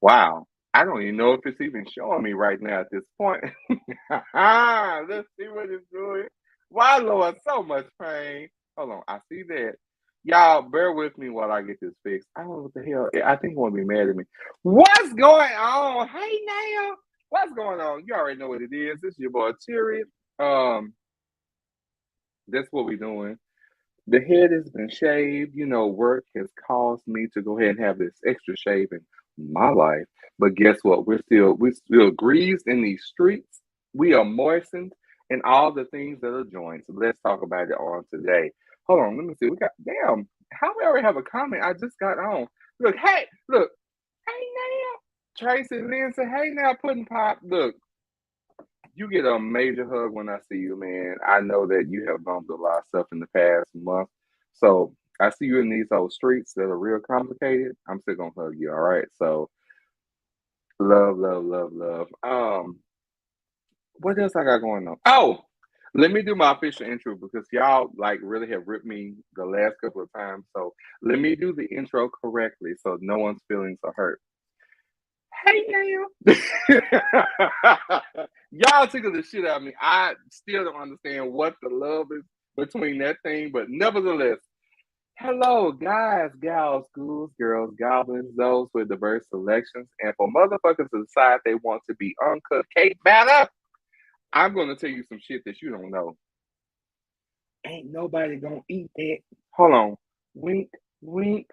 Wow. I don't even know if it's even showing me right now at this point. Let's see what it's doing. Why, Lord, so much pain. Hold on, I see that. Y'all, bear with me while I get this fixed. I don't know what the hell. I think he want to be mad at me. What's going on? Hey, now. What's going on? You already know what it is. This is your boy, Terry. Um, that's what we're doing. The head has been shaved. You know, work has caused me to go ahead and have this extra shave in my life. But guess what? We're still greased in these streets. We are moistened and all the things that are joined. So let's talk about it on today. Hold on, let me see. We got damn. How we already have a comment? I just got on. Look, hey now. Tracy Lynn said, hey now, pudding pop. Look, you get a major hug when I see you, man. I know that you have gone through a lot of stuff in the past month. So I see you in these old streets that are real complicated. I'm still gonna hug you, all right? So love, love, love, love. What else I got going on? Oh, let me do my official intro because y'all like really have ripped me the last couple of times. So let me do the intro correctly so no one's feelings are hurt. Hey now. Y'all tickle the shit out of me. I still don't understand what the love is between that thing, but nevertheless, hello, guys, gals, ghouls, girls, goblins, those with diverse selections, and for motherfuckers to decide they want to be uncut cake batter, I'm gonna tell you some shit that you don't know. Ain't nobody gonna eat that. Hold on. Wink, wink.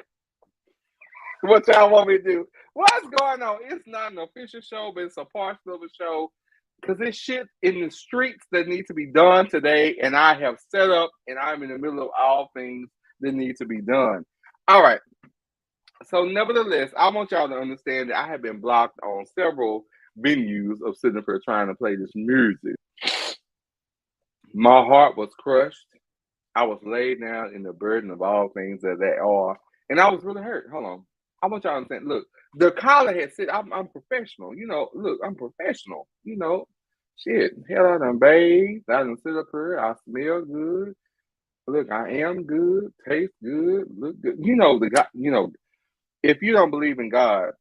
What y'all want me to do? What's going on? It's not an official show, but it's a partial of a show. Because there's shit in the streets that need to be done today, and I have set up, and I'm in the middle of all things that need to be done. All right. So, nevertheless, I want y'all to understand that I have been blocked on several venues of sitting up here trying to play this music. My heart was crushed. I was laid down in the burden of all things that they are, and I was really hurt. Hold on. I want y'all to understand. Look, the collar had said, I'm professional. You know, look, I'm professional. You know, shit. Hell, I done bathed. I done sit up here. I smell good. Look, I am good. Taste good. Look good. You know, the God, you know, if you don't believe in God,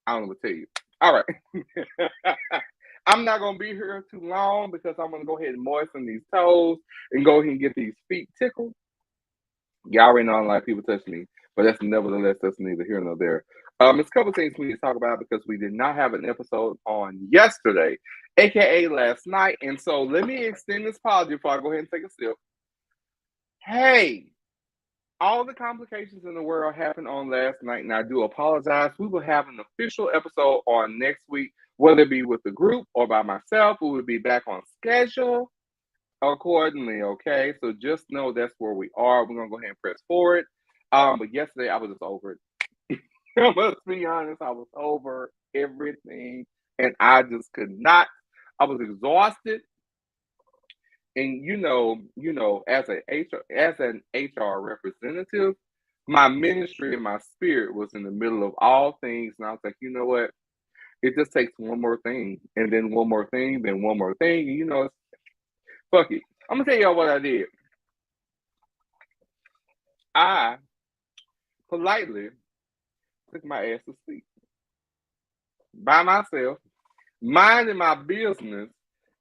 I don't know what to tell you. All right. I'm not going to be here too long because I'm going to go ahead and moisten these toes and go ahead and get these feet tickled. Y'all already know I don't like people touching me, but that's neither here nor there. It's a couple things we need to talk about because we did not have an episode on yesterday, aka last night, and so let me extend this apology before I go ahead and take a sip. Hey, all the complications in the world happened on last night, and I do apologize. We will have an official episode on next week, whether it be with the group or by myself. We will be back on schedule accordingly, okay? So just know that's where we are. We're gonna go ahead and press forward. But yesterday I was just over it. I must be honest, I was over everything and I just could not. I was exhausted. And as an HR representative, my ministry and my spirit was in the middle of all things. And I was like, you know what? It just takes one more thing, and then one more thing, then one more thing. And, fuck it. I'm gonna tell y'all what I did. I politely took my ass to sleep by myself, minding my business,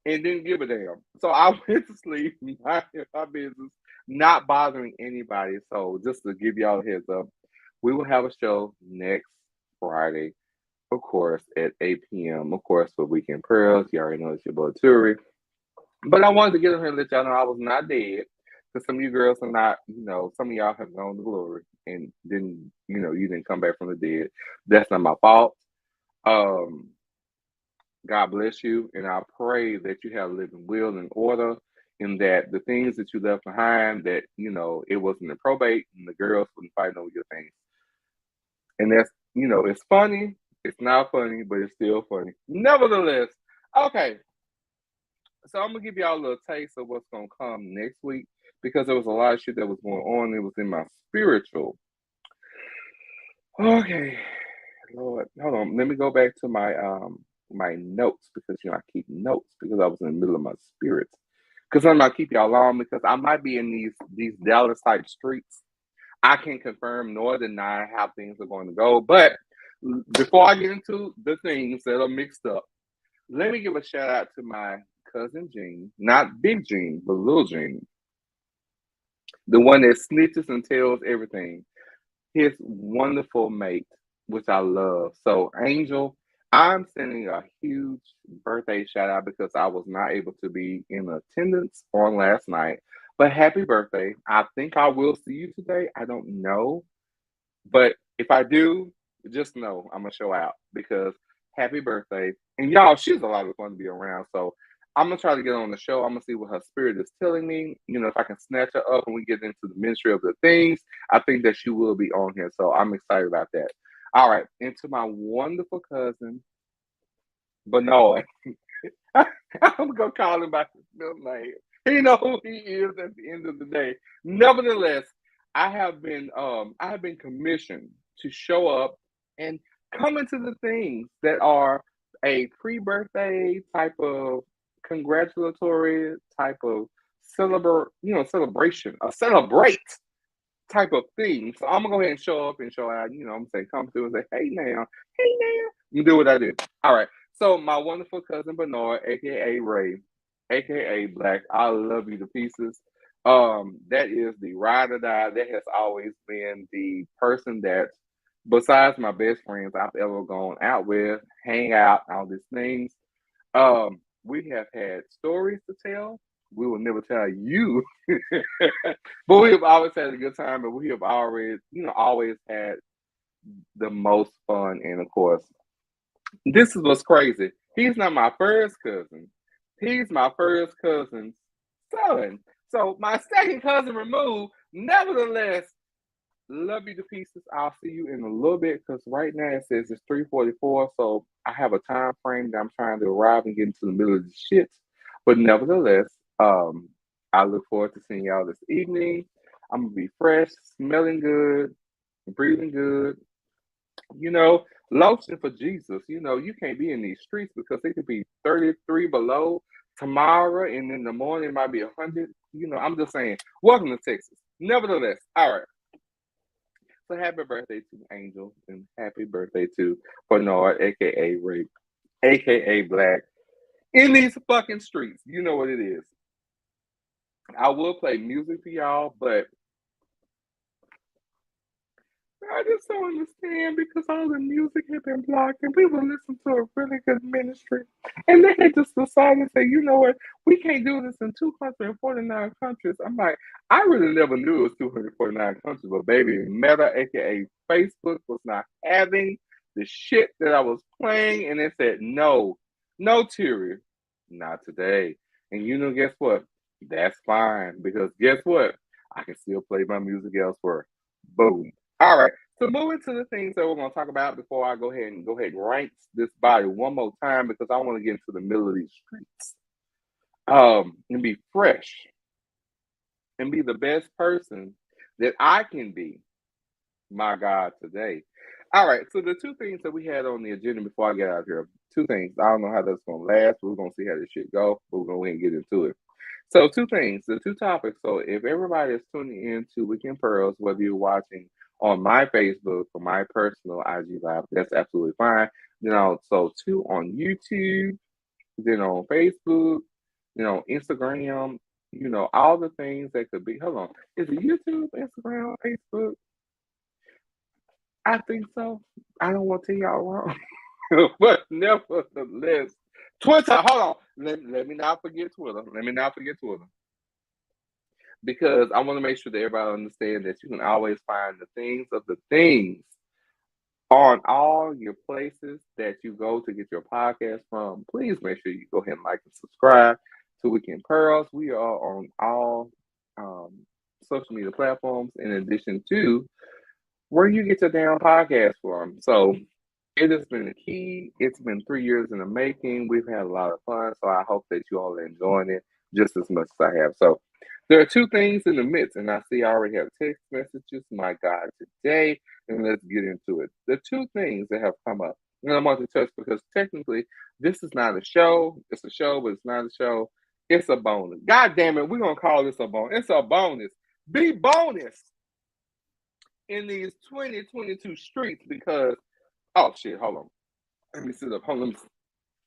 and didn't give a damn. So I went to sleep, minding my business, not bothering anybody. So just to give y'all a heads up, we will have a show next Friday, of course, at 8 p.m. Of course, for Weekend Pearls. You already know it's your boy Turi. But I wanted to get on here and let y'all know I was not dead. Because some of you girls are not, some of y'all have gone to glory and didn't, you didn't come back from the dead. That's not my fault. God bless you. And I pray that you have living will and order and that the things that you left behind, that, it wasn't a probate and the girls wouldn't fight over your things. And that's, it's funny. It's not funny, but it's still funny. Nevertheless, okay. So I'm gonna give y'all a little taste of what's gonna come next week because there was a lot of shit that was going on. It was in my spiritual. Okay, Lord, hold on. Let me go back to my notes because I keep notes because I was in the middle of my spirits. Because I'm not keep y'all long because I might be in these Dallas type streets. I can't confirm nor deny how things are going to go, but Before I get into the things that are mixed up, let me give a shout out to my cousin Jean, not Big Jean, but Little Jean, the one that snitches and tells everything. His wonderful mate, which I love. So, Angel, I'm sending a huge birthday shout out because I was not able to be in attendance on last night. But happy birthday. I think I will see you today. I don't know. But if I do, just know I'm gonna show out because happy birthday. And y'all, she's a lot of fun to be around. So I'm gonna try to get on the show. I'm gonna see what her spirit is telling me. You know, if I can snatch her up and we get into the ministry of the things, I think that she will be on here. So I'm excited about that. All right, into my wonderful cousin, Benoit. I'm gonna call him by his middle name. He know who he is at the end of the day. Nevertheless, I have been commissioned to show up and come into the things that are a pre-birthday type of congratulatory type of celebration, a celebrate type of thing. So I'm gonna go ahead and show up and show out. You know, I'm gonna say come through and say, hey now, you do what I do. All right. So my wonderful cousin Bernard, aka Ray, aka Black, I love you to pieces. That is the ride or die. That has always been the person that, besides my best friends, I've ever gone out with, hang out, all these things. We have had stories to tell. We will never tell you, but we have always had a good time, and we have always had the most fun. And of course, this is what's crazy. He's not my first cousin. He's my first cousin's son. So my second cousin removed. Nevertheless, love you to pieces. I'll see you in a little bit because right now it says it's 3:44. So I have a time frame that I'm trying to arrive and get into the middle of the shit. But nevertheless, um, I look forward to seeing y'all this evening. I'm gonna be fresh, smelling good, breathing good, you know, lotion for Jesus. You know, you can't be in these streets because it could be 33 below tomorrow, and in the morning it might be 100. You know, I'm just saying, welcome to Texas. Nevertheless, all right. So happy birthday to Angel and happy birthday to Bernard, aka Ray, aka Black. In these fucking streets, you know what it is. I will play music for y'all, but I just don't understand because all the music had been blocked and we were listening to a really good ministry. And they had just decided to say, you know what, we can't do this in 249 countries. I'm like, I really never knew it was 249 countries, but baby, Meta, aka Facebook, was not having the shit that I was playing. And they said, no, no, Terry, not today. And you know, guess what? That's fine because guess what? I can still play my music elsewhere. Boom. All right. So moving to the things that we're going to talk about before I go ahead and rank this body one more time because I want to get into the middle of these streets. And be fresh and be the best person that I can be, my God, today. All right. So the two things that we had on the agenda before I get out of here, two things. I don't know how that's going to last. We're going to see how this shit go, but we're going to get into it. So two things, the two topics. So if everybody is tuning in to Weekend Pearls, whether you're watching on my Facebook or my personal IG Live, that's absolutely fine. You know, so two on YouTube, then on Facebook, Instagram, all the things that could be. Hold on, is it YouTube, Instagram, Facebook? I think so. I don't want to tell y'all wrong, but nevertheless, Twitter. Hold on, let me not forget Twitter. Let me not forget Twitter because I want to make sure that everybody understands that you can always find the things of the things on all your places that you go to get your podcast from. Please make sure you go ahead and like and subscribe to Weekend Pearls. We are on all um, social media platforms in addition to where you get your damn podcast from. So it has been a key. It's been 3 years in the making. We've had a lot of fun. So I hope that you all are enjoying it just as much as I have. So there are two things in the midst, and I see I already have text messages. My God, today, and let's get into it. The two things that have come up, and I want to touch because technically this is not a show. It's a show, but it's not a show. It's a bonus. God damn it, we're gonna call this a bonus. It's a bonus. Be bonus in these 2022 streets because Oh shit, hold on. Let me sit up. Hold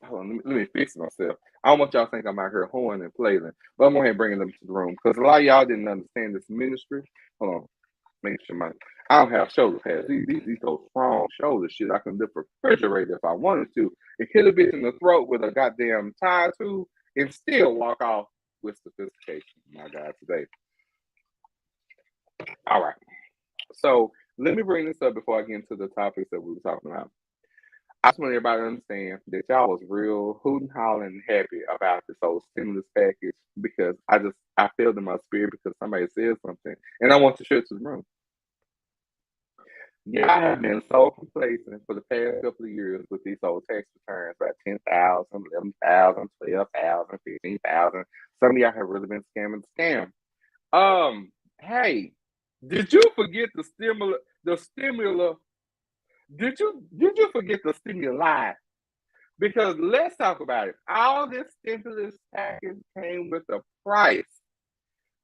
on, let me fix myself. I don't want y'all to think I'm out here hoeing and flailing, but I'm going ahead and bringing them to the room because a lot of y'all didn't understand this ministry. Hold on, make sure I don't have shoulder pads. These those strong shoulder shit. I can lift a refrigerator if I wanted to. It hit a bitch in the throat with a goddamn tie tube and still walk off with sophistication. My God, today. All right. So let me bring this up before I get into the topics that we were talking about. I just want everybody to understand that y'all was real hooting, hollering, happy about this whole stimulus package because I felt in my spirit because somebody said something, and I want to share it to the room. Yeah, I have been so complacent for the past couple of years with these old tax returns about 10,000, 11,000, 12,000, 15,000. Some of y'all have really been scamming the scam. Hey, did you forget the stimulus? Did you forget the stimuli? Because let's talk about it. All this stimulus package came with a price.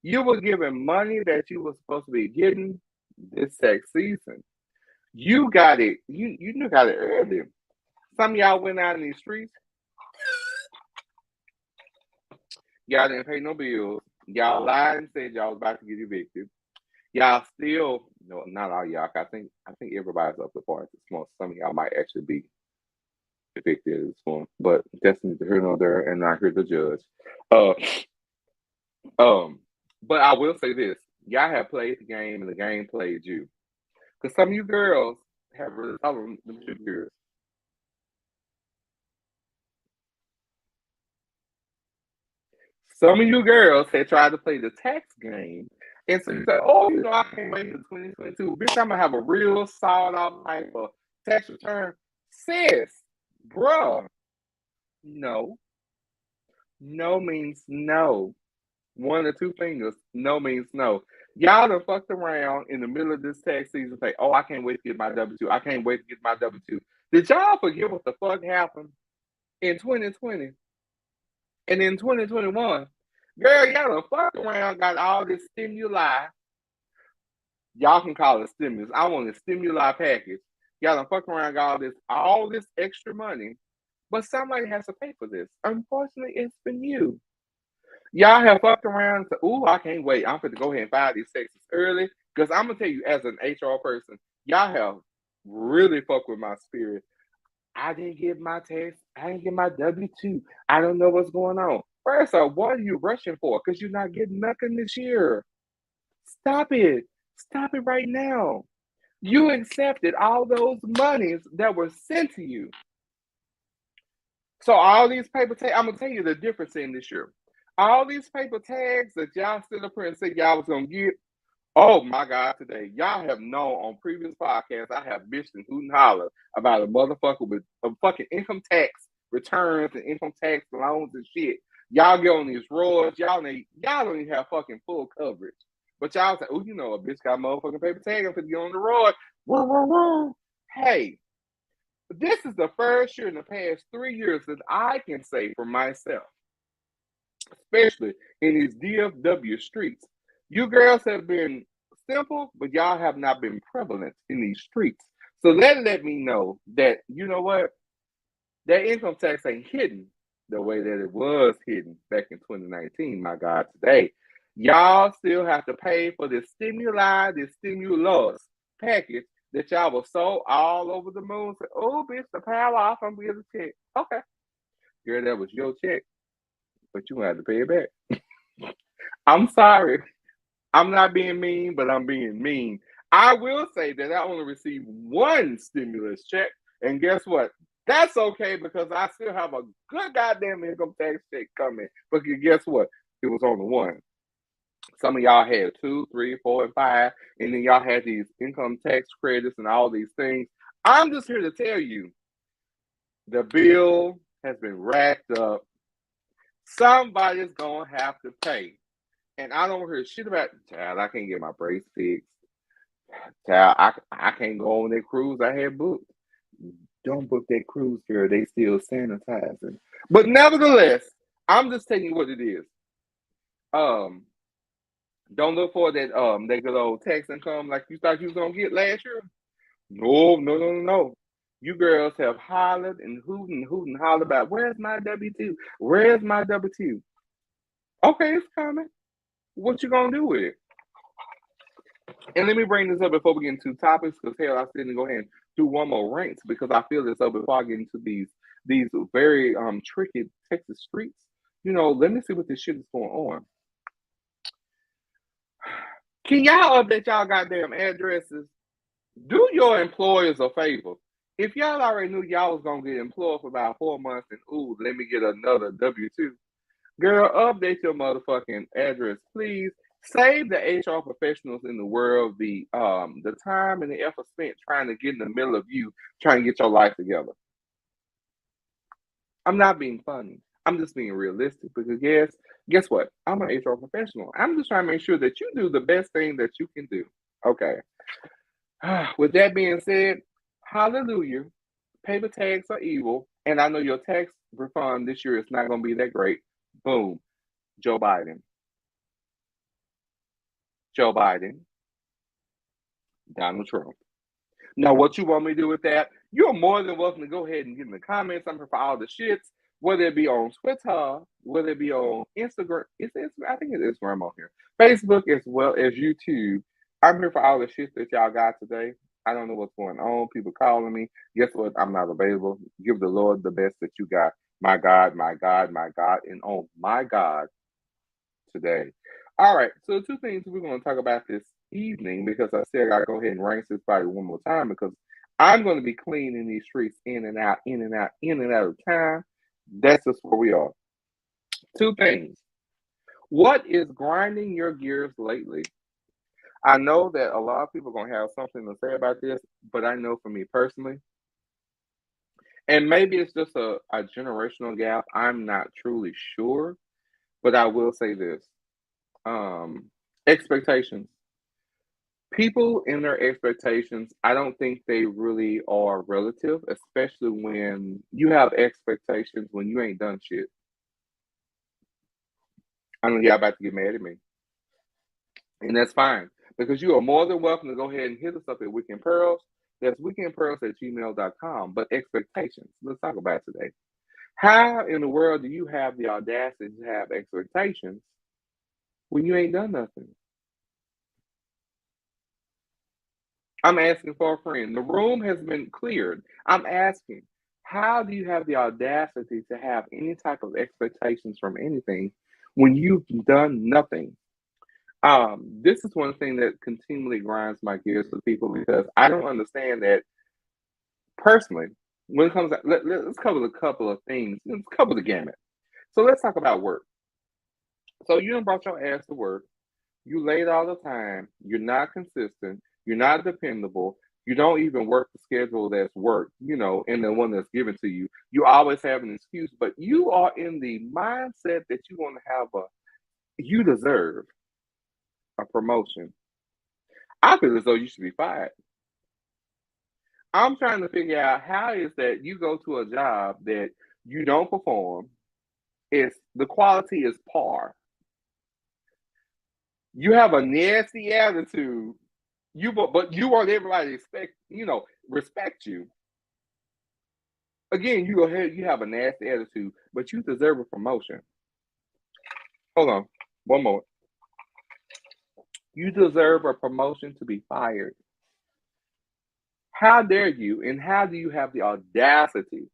You were given money that you were supposed to be getting this tax season. You got it. You got it early. Some of y'all went out in these streets. Y'all didn't pay no bills. Y'all lied and said y'all was about to get evicted. Y'all still, no, not all y'all. I think everybody's up to par at this point. Some of y'all might actually be evicted at this point, but that's neither here nor there, and not here to judge. Uh, but I will say this: y'all have played the game, and the game played you. Because some of you girls have really told them 2 years. Some of you girls had tried to play the tax game. And so you say, oh, I can't wait until 2022. Bitch, I'm going to have a real solid off type of tax return. Sis, bruh, no. No means no. One or two fingers. No means no. Y'all done fucked around in the middle of this tax season. Say, oh, I can't wait to get my W-2. I can't wait to get my W-2. Did y'all forget what the fuck happened in 2020? And in 2021, girl, y'all done fucked around, got all this stimuli. Y'all can call it stimulus. I want a stimuli package. Y'all done fucked around, got all this extra money. But somebody has to pay for this. Unfortunately, it's been you. Y'all have fucked around and said, ooh, I can't wait. I'm going to go ahead and file these taxes early. Because I'm going to tell you, as an HR person, y'all have really fucked with my spirit. I didn't get my tax. I didn't get my W-2. I don't know what's going on. First off, what are you rushing for? Because you're not getting nothing this year. Stop it. Stop it right now. You accepted all those monies that were sent to you. So all these paper tags, I'm gonna tell you the difference in this year. All these paper tags that y'all stood up here and said y'all was gonna get. Oh my God, today. Y'all have known on previous podcasts, I have bitched and hoot and holler about a motherfucker with a fucking income tax returns and income tax loans and shit. Y'all get on these roads, y'all don't even have fucking full coverage. But y'all say, oh, a bitch got a motherfucking paper tag, I'm gonna get on the road. Hey, this is the first year in the past 3 years that I can say for myself, especially in these DFW streets. You girls have been simple, but y'all have not been prevalent in these streets. So that let me know that, you know what? That income tax ain't hidden the way that it was hidden back in 2019, my God, today. Y'all still have to pay for this stimuli, this stimulus package that y'all was so all over the moon. Say, oh, bitch, the power off, I'm going to get a check. Okay. Girl, that was your check, but you had to pay it back. I'm sorry. I'm not being mean, but I'm being mean. I will say that I only received one stimulus check, and guess what? That's okay because I still have a good goddamn income tax check coming. But guess what? It was only one. Some of y'all had 2, 3, 4, and 5, and then y'all had these income tax credits and all these things. I'm just here to tell you, the bill has been racked up. Somebody's gonna have to pay. And I don't hear shit about, child, I can't get my brace fixed. Child, I can't go on that cruise I had booked. Don't book that cruise, girl. They still sanitizing. But nevertheless, I'm just telling you what it is. Don't look for that good old tax income like you thought you was gonna get last year. No. You girls have hollered and hooted and hollered about where's my W-2? Where's my W-2? Okay, it's coming. What you gonna do with it? And let me bring this up before we get into topics, because hell, I still need to go ahead and do one more ranks because I feel this up before I get into these very tricky Texas streets. Let me see what this shit is going on. Can y'all update y'all goddamn addresses? Do your employers a favor. If y'all already knew y'all was gonna get employed for about 4 months and ooh, let me get another W-2. Girl, update your motherfucking address, please. Save the HR professionals in the world the time and the effort spent trying to get in the middle of you trying to get your life together. I'm not being funny. I'm just being realistic because guess what? I'm an HR professional. I'm just trying to make sure that you do the best thing that you can do. Okay. With that being said, hallelujah. Paper tags are evil, and I know your tax refund this year is not going to be that great. Boom. Joe Biden. Joe Biden. Donald Trump. Now, what you want me to do with that? You're more than welcome to go ahead and get in the comments. I'm here for all the shits, whether it be on Twitter, whether it be on Instagram. I think it's Instagram on here, Facebook as well as YouTube. I'm here for all the shit that y'all got today. I don't know what's going on. People calling me. Guess what? I'm not available. Give the Lord the best that you got. My God, my God, my God, and oh my God today. All right, so two things we're going to talk about this evening because I said I gotta go ahead and rank this body one more time because I'm going to be cleaning these streets in and out, in and out, in and out of time. That's just where we are. Two things. What is grinding your gears lately? I know that a lot of people are going to have something to say about this, but I know for me personally, and maybe it's just a generational gap. I'm not truly sure, but I will say this. Expectations. People in their expectations, I don't think they really are relative, especially when you have expectations when you ain't done shit. I know y'all about to get mad at me. And that's fine. Because you are more than welcome to go ahead and hit us up at Weekend Pearls. That's weekendpearls@gmail.com. But expectations. Let's talk about it today. How in the world do you have the audacity to have expectations when you ain't done nothing? I'm asking for a friend. The room has been cleared. I'm asking, how do you have the audacity to have any type of expectations from anything when you've done nothing? This is one thing that continually grinds my gears with people because I don't understand that personally. When it comes to, let's cover a couple of things. Let's cover the gamut. So let's talk about work. So you done brought your ass to work. You late all the time. You're not consistent. You're not dependable. You don't even work the schedule that's worked, and the one that's given to you. You always have an excuse, but you are in the mindset that you want to have you deserve a promotion. I feel as though you should be fired. I'm trying to figure out how is that you go to a job that you don't perform. The quality is par. You have a nasty attitude. But you want everybody to respect you. Again, you have a nasty attitude, but you deserve a promotion. Hold on, one more. You deserve a promotion to be fired. How dare you? And how do you have the audacity?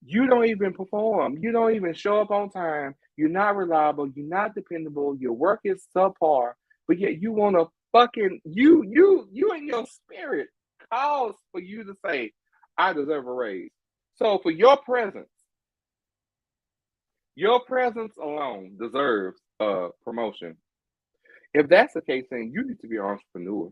You don't even perform. You don't even show up on time. You're not reliable. You're not dependable. Your work is subpar. But yet you want to fucking you in your spirit calls for you to say, "I deserve a raise." So for your presence alone deserves a promotion. If that's the case, then you need to be an entrepreneur.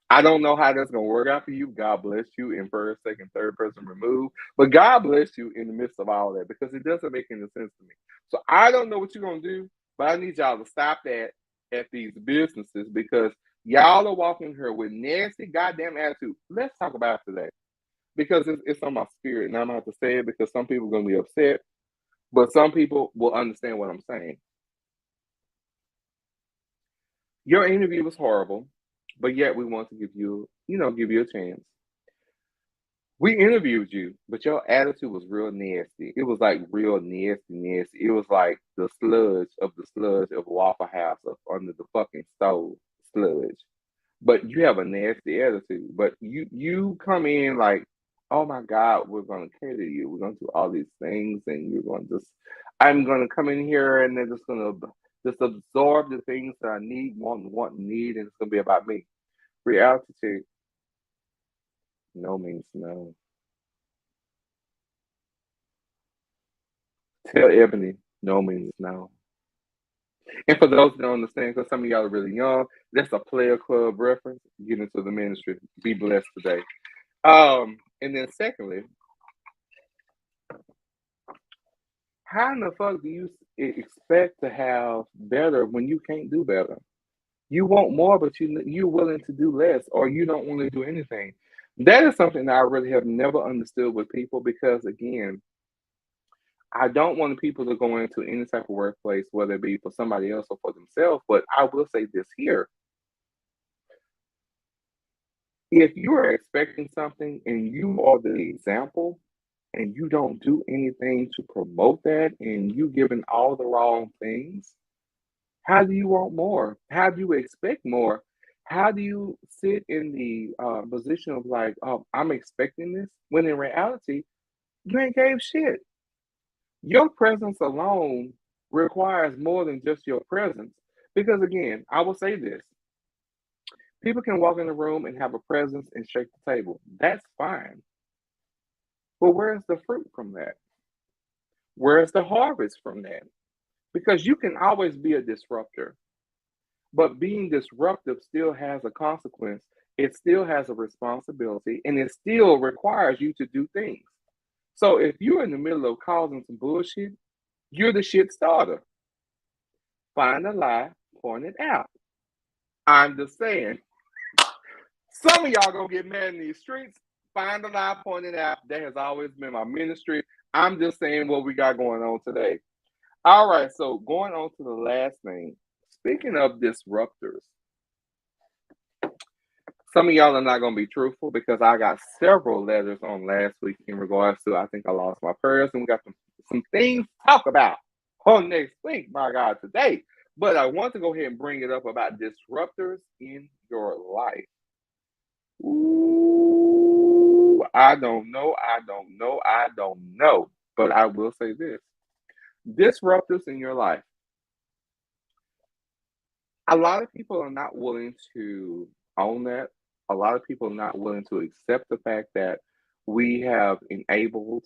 I don't know how that's gonna work out for you. God bless you in first, second, third person remove. But God bless you in the midst of all that because it doesn't make any sense to me. So I don't know what you're gonna do, but I need y'all to stop that at these businesses because y'all are walking here with nasty goddamn attitude. Let's talk about it today. Because it's on my spirit, and I'm gonna have to say it because some people are gonna be upset, but some people will understand what I'm saying. Your interview was horrible, but yet we want to give you a chance. We interviewed you, but your attitude was real nasty. It was like real nasty, nasty. It was like the sludge of Waffle House up under the fucking stove sludge. But you have a nasty attitude. But you come in like, oh my God, we're gonna cater you. We're gonna do all these things, and you're gonna just, I'm gonna come in here and they're just gonna just absorb the things that I need, want, need, and it's gonna be about me. Reality check, no means no. Tell Ebony, no means no. And for those that don't understand, because some of y'all are really young, that's a player club reference. Get into the ministry. Be blessed today. And then secondly, how in the fuck do you expect to have better when you can't do better? You want more, but you're willing to do less, or you don't want to do anything. That is something that I really have never understood with people because again, I don't want people to go into any type of workplace, whether it be for somebody else or for themselves. But I will say this here: if you are expecting something and you are the example, and you don't do anything to promote that, and you giving all the wrong things, how do you want more? How do you expect more? How do you sit in the position of like, oh, I'm expecting this, when in reality, you ain't gave shit. Your presence alone requires more than just your presence. Because again, I will say this: people can walk in the room and have a presence and shake the table. That's fine. But where's the fruit from that? Where's the harvest from that? Because you can always be a disruptor, but being disruptive still has a consequence. It still has a responsibility, and it still requires you to do things. So if you're in the middle of causing some bullshit, you're the shit starter. Find a lie, point it out. I'm just saying, some of y'all gonna get mad in these streets. Find a lie, point it out. That has always been my ministry. I'm just saying what we got going on today. All right, so going on to the last thing. Speaking of disruptors, some of y'all are not going to be truthful because I got several letters on last week in regards to I think I lost my purse, and we got some things to talk about on next week, my God, today. But I want to go ahead and bring it up about disruptors in your life. Ooh, I don't know, I don't know, I don't know. But I will say this: disruptors in your life. A lot of people are not willing to own that. A lot of people are not willing to accept the fact that we have enabled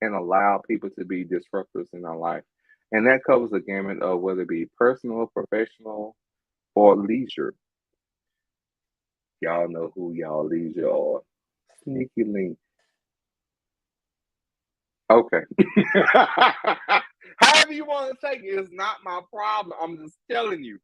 and allowed people to be disruptors in our life. And that covers the gamut of whether it be personal, professional, or leisure. Y'all know who y'all leisure are. Sneaky link. Okay. However you want to take it, it's not my problem. I'm just telling you.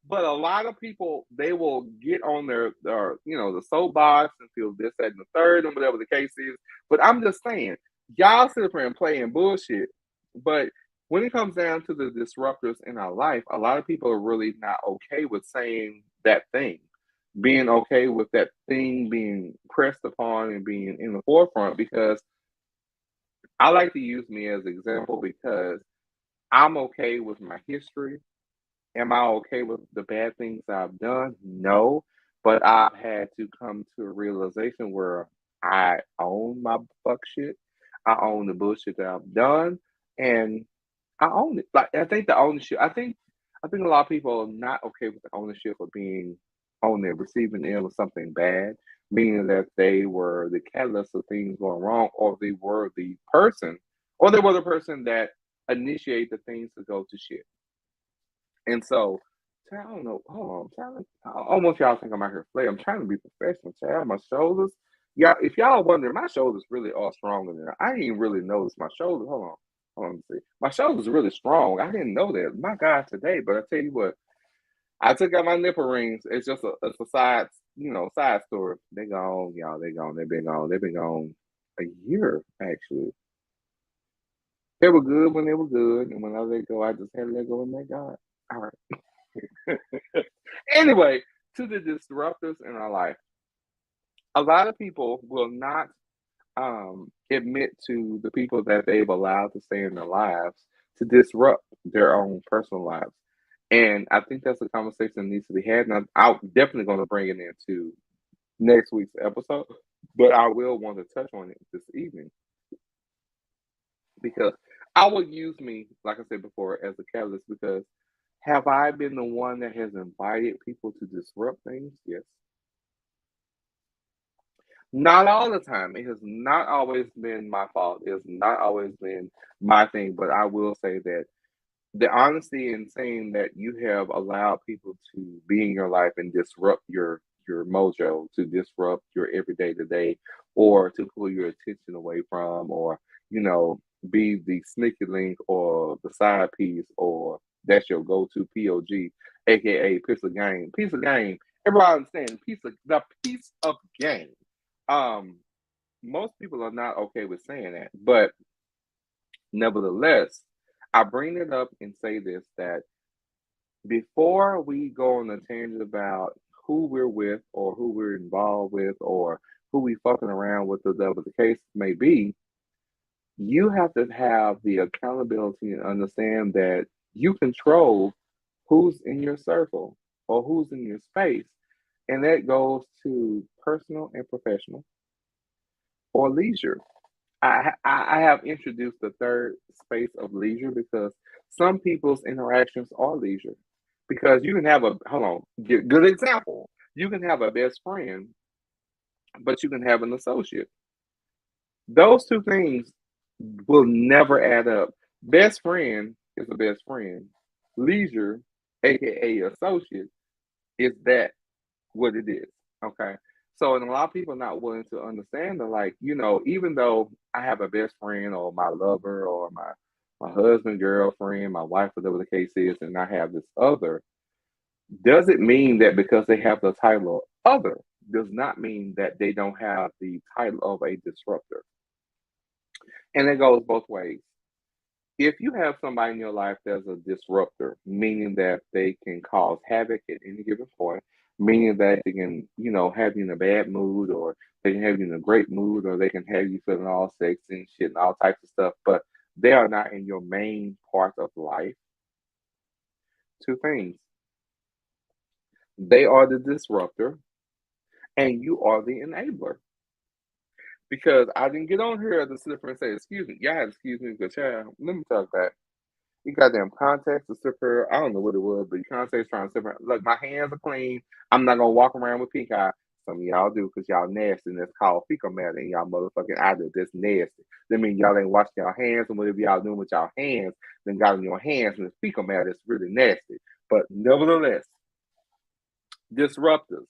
But a lot of people, they will get on their the soapbox and feel this, that, and the third, and whatever the case is. But I'm just saying, y'all sit up here and playing bullshit. But when it comes down to the disruptors in our life, a lot of people are really not okay with saying that thing, being okay with that thing being pressed upon and being in the forefront because I like to use me as an example because I'm okay with my history. Am I okay with the bad things I've done? No, but I've had to come to a realization where I own my fuck shit. I own the bullshit that I've done, and I own it. Like I think the ownership. I think a lot of people are not okay with the ownership of being on the receiving end of something bad, meaning that they were the catalyst of things going wrong, or they were the person, or they were the person that initiate the things to go to shit. And so, I don't know. Hold on, I'm trying to. Almost y'all think I'm out here play. I'm trying to be professional. Child, my shoulders. Y'all, if y'all wonder, my shoulders really are stronger than I didn't even really notice my shoulders. Hold on, let me see. My shoulders are really strong. I didn't know that. My God, today. But I tell you what, I took out my nipple rings. It's a side story. They gone, y'all. They gone. They've been gone. They've been gone a year actually. They were good when they were good, and when I let go, I just had to let go and let God. All right. Anyway, to the disruptors in our life, a lot of people will not admit to the people that they've allowed to stay in their lives to disrupt their own personal lives. And I think that's a conversation that needs to be had. And I'm definitely going to bring it into next week's episode, but I will want to touch on it this evening because I will use me, like I said before, as a catalyst because have I been the one that has invited people to disrupt things? Yes. Not all the time. It has not always been my fault. It has not always been my thing, but I will say that the honesty in saying that you have allowed people to be in your life and disrupt your mojo, to disrupt your everyday to day, or to pull your attention away from, or you know, be the sneaky link or the side piece, or that's your go-to POG, aka piece of game. Piece of game. Everybody understand piece of game. Um, most people are not okay with saying that, but nevertheless, I bring it up and say this that before we go on a tangent about who we're with or who we're involved with or who we fucking around with, whatever the case may be, you have to have the accountability and understand that you control who's in your circle or who's in your space. And that goes to personal and professional or leisure. I have introduced the third space of leisure because some people's interactions are leisure. Because you can have a hold on, good example. You can have a best friend, but you can have an associate. Those two things will never add up. Best friend is a best friend. Leisure, aka associate, is that what it is. Okay. So, and a lot of people are not willing to understand that, like, even though I have a best friend or my lover or my husband, girlfriend, my wife, whatever the case is, and I have this other, does it mean that because they have the title of other, does not mean that they don't have the title of a disruptor. And it goes both ways. If you have somebody in your life that's a disruptor, meaning that they can cause havoc at any given point, meaning that they can, have you in a bad mood, or they can have you in a great mood, or they can have you feeling all sexy and shit and all types of stuff, but they are not in your main part of life. Two things. They are the disruptor and you are the enabler. Because I didn't get on here to sit there and say, excuse me. Y'all had to excuse me because, child, let me talk that. You goddamn contacts to sit here. I don't know what it was, but your contacts trying to sit here. Look, my hands are clean. I'm not gonna walk around with pink eye. Some of y'all do because y'all nasty and that's called fecal matter and y'all motherfucking I do. That's nasty. That means y'all ain't washing y'all hands and whatever y'all doing with y'all hands, then got in your hands and it's fecal matter. It's really nasty. But nevertheless, disruptors.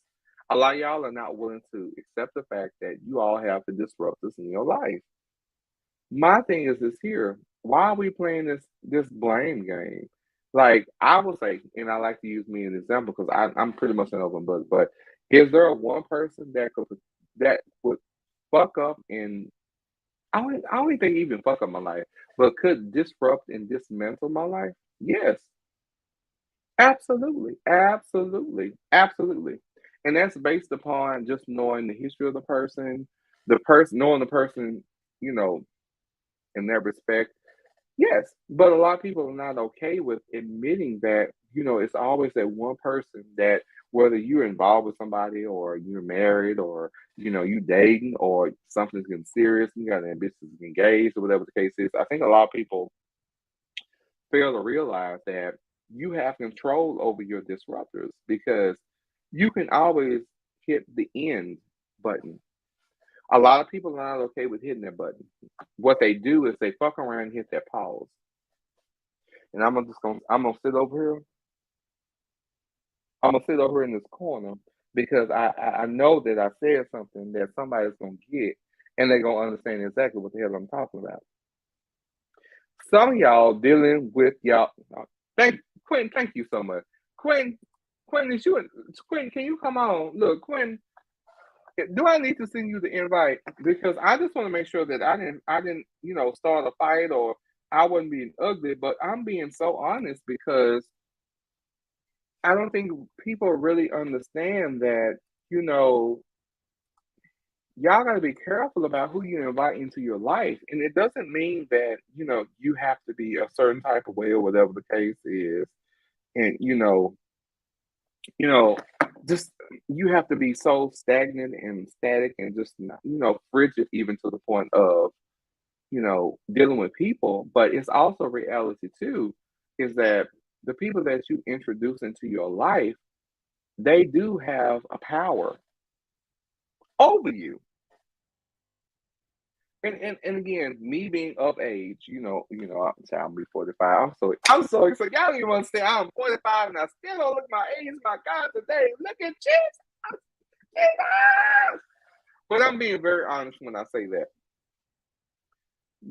A lot of y'all are not willing to accept the fact that you all have the disruptors in your life. My thing is this here. Why are we playing this blame game? Like I would say, and I like to use me as an example because I'm pretty much an open book. But is there a one person that would fuck up and I don't even think even fuck up my life, but could disrupt and dismantle my life? Yes, absolutely, absolutely, absolutely. And that's based upon just knowing the history of the person knowing the person, you know, in their respect. Yes, but a lot of people are not okay with admitting that, it's always that one person that whether you're involved with somebody or you're married or, you dating or something's getting serious, you got an ambition to get engaged or whatever the case is. I think a lot of people fail to realize that you have control over your disruptors because you can always hit the end button. A lot of people are not okay with hitting that button. What they do is they fuck around and hit that pause. And I'm gonna sit over here. I'm gonna sit over here in this corner because I know that I said something that somebody's gonna get and they're gonna understand exactly what the hell I'm talking about. Some of y'all dealing with y'all. Thank Quentin. Thank you so much, Quentin. Quentin, Quentin? Can you come on? Look, Quentin. Do I need to send you the invite? Because I just want to make sure that I didn't, start a fight or I wasn't being ugly, but I'm being so honest because I don't think people really understand that, you know, y'all got to be careful about who you invite into your life. And it doesn't mean that, you have to be a certain type of way or whatever the case is. And, you know, just you have to be so stagnant and static and just, frigid even to the point of, dealing with people. But it's also reality too, is that the people that you introduce into your life, they do have a power over you. And again, me being of age, I'm be 45. I'm so excited. Y'all don't even understand. I'm 45 and I still don't look my age. My God, today, look at Jesus. Jesus. But I'm being very honest when I say that.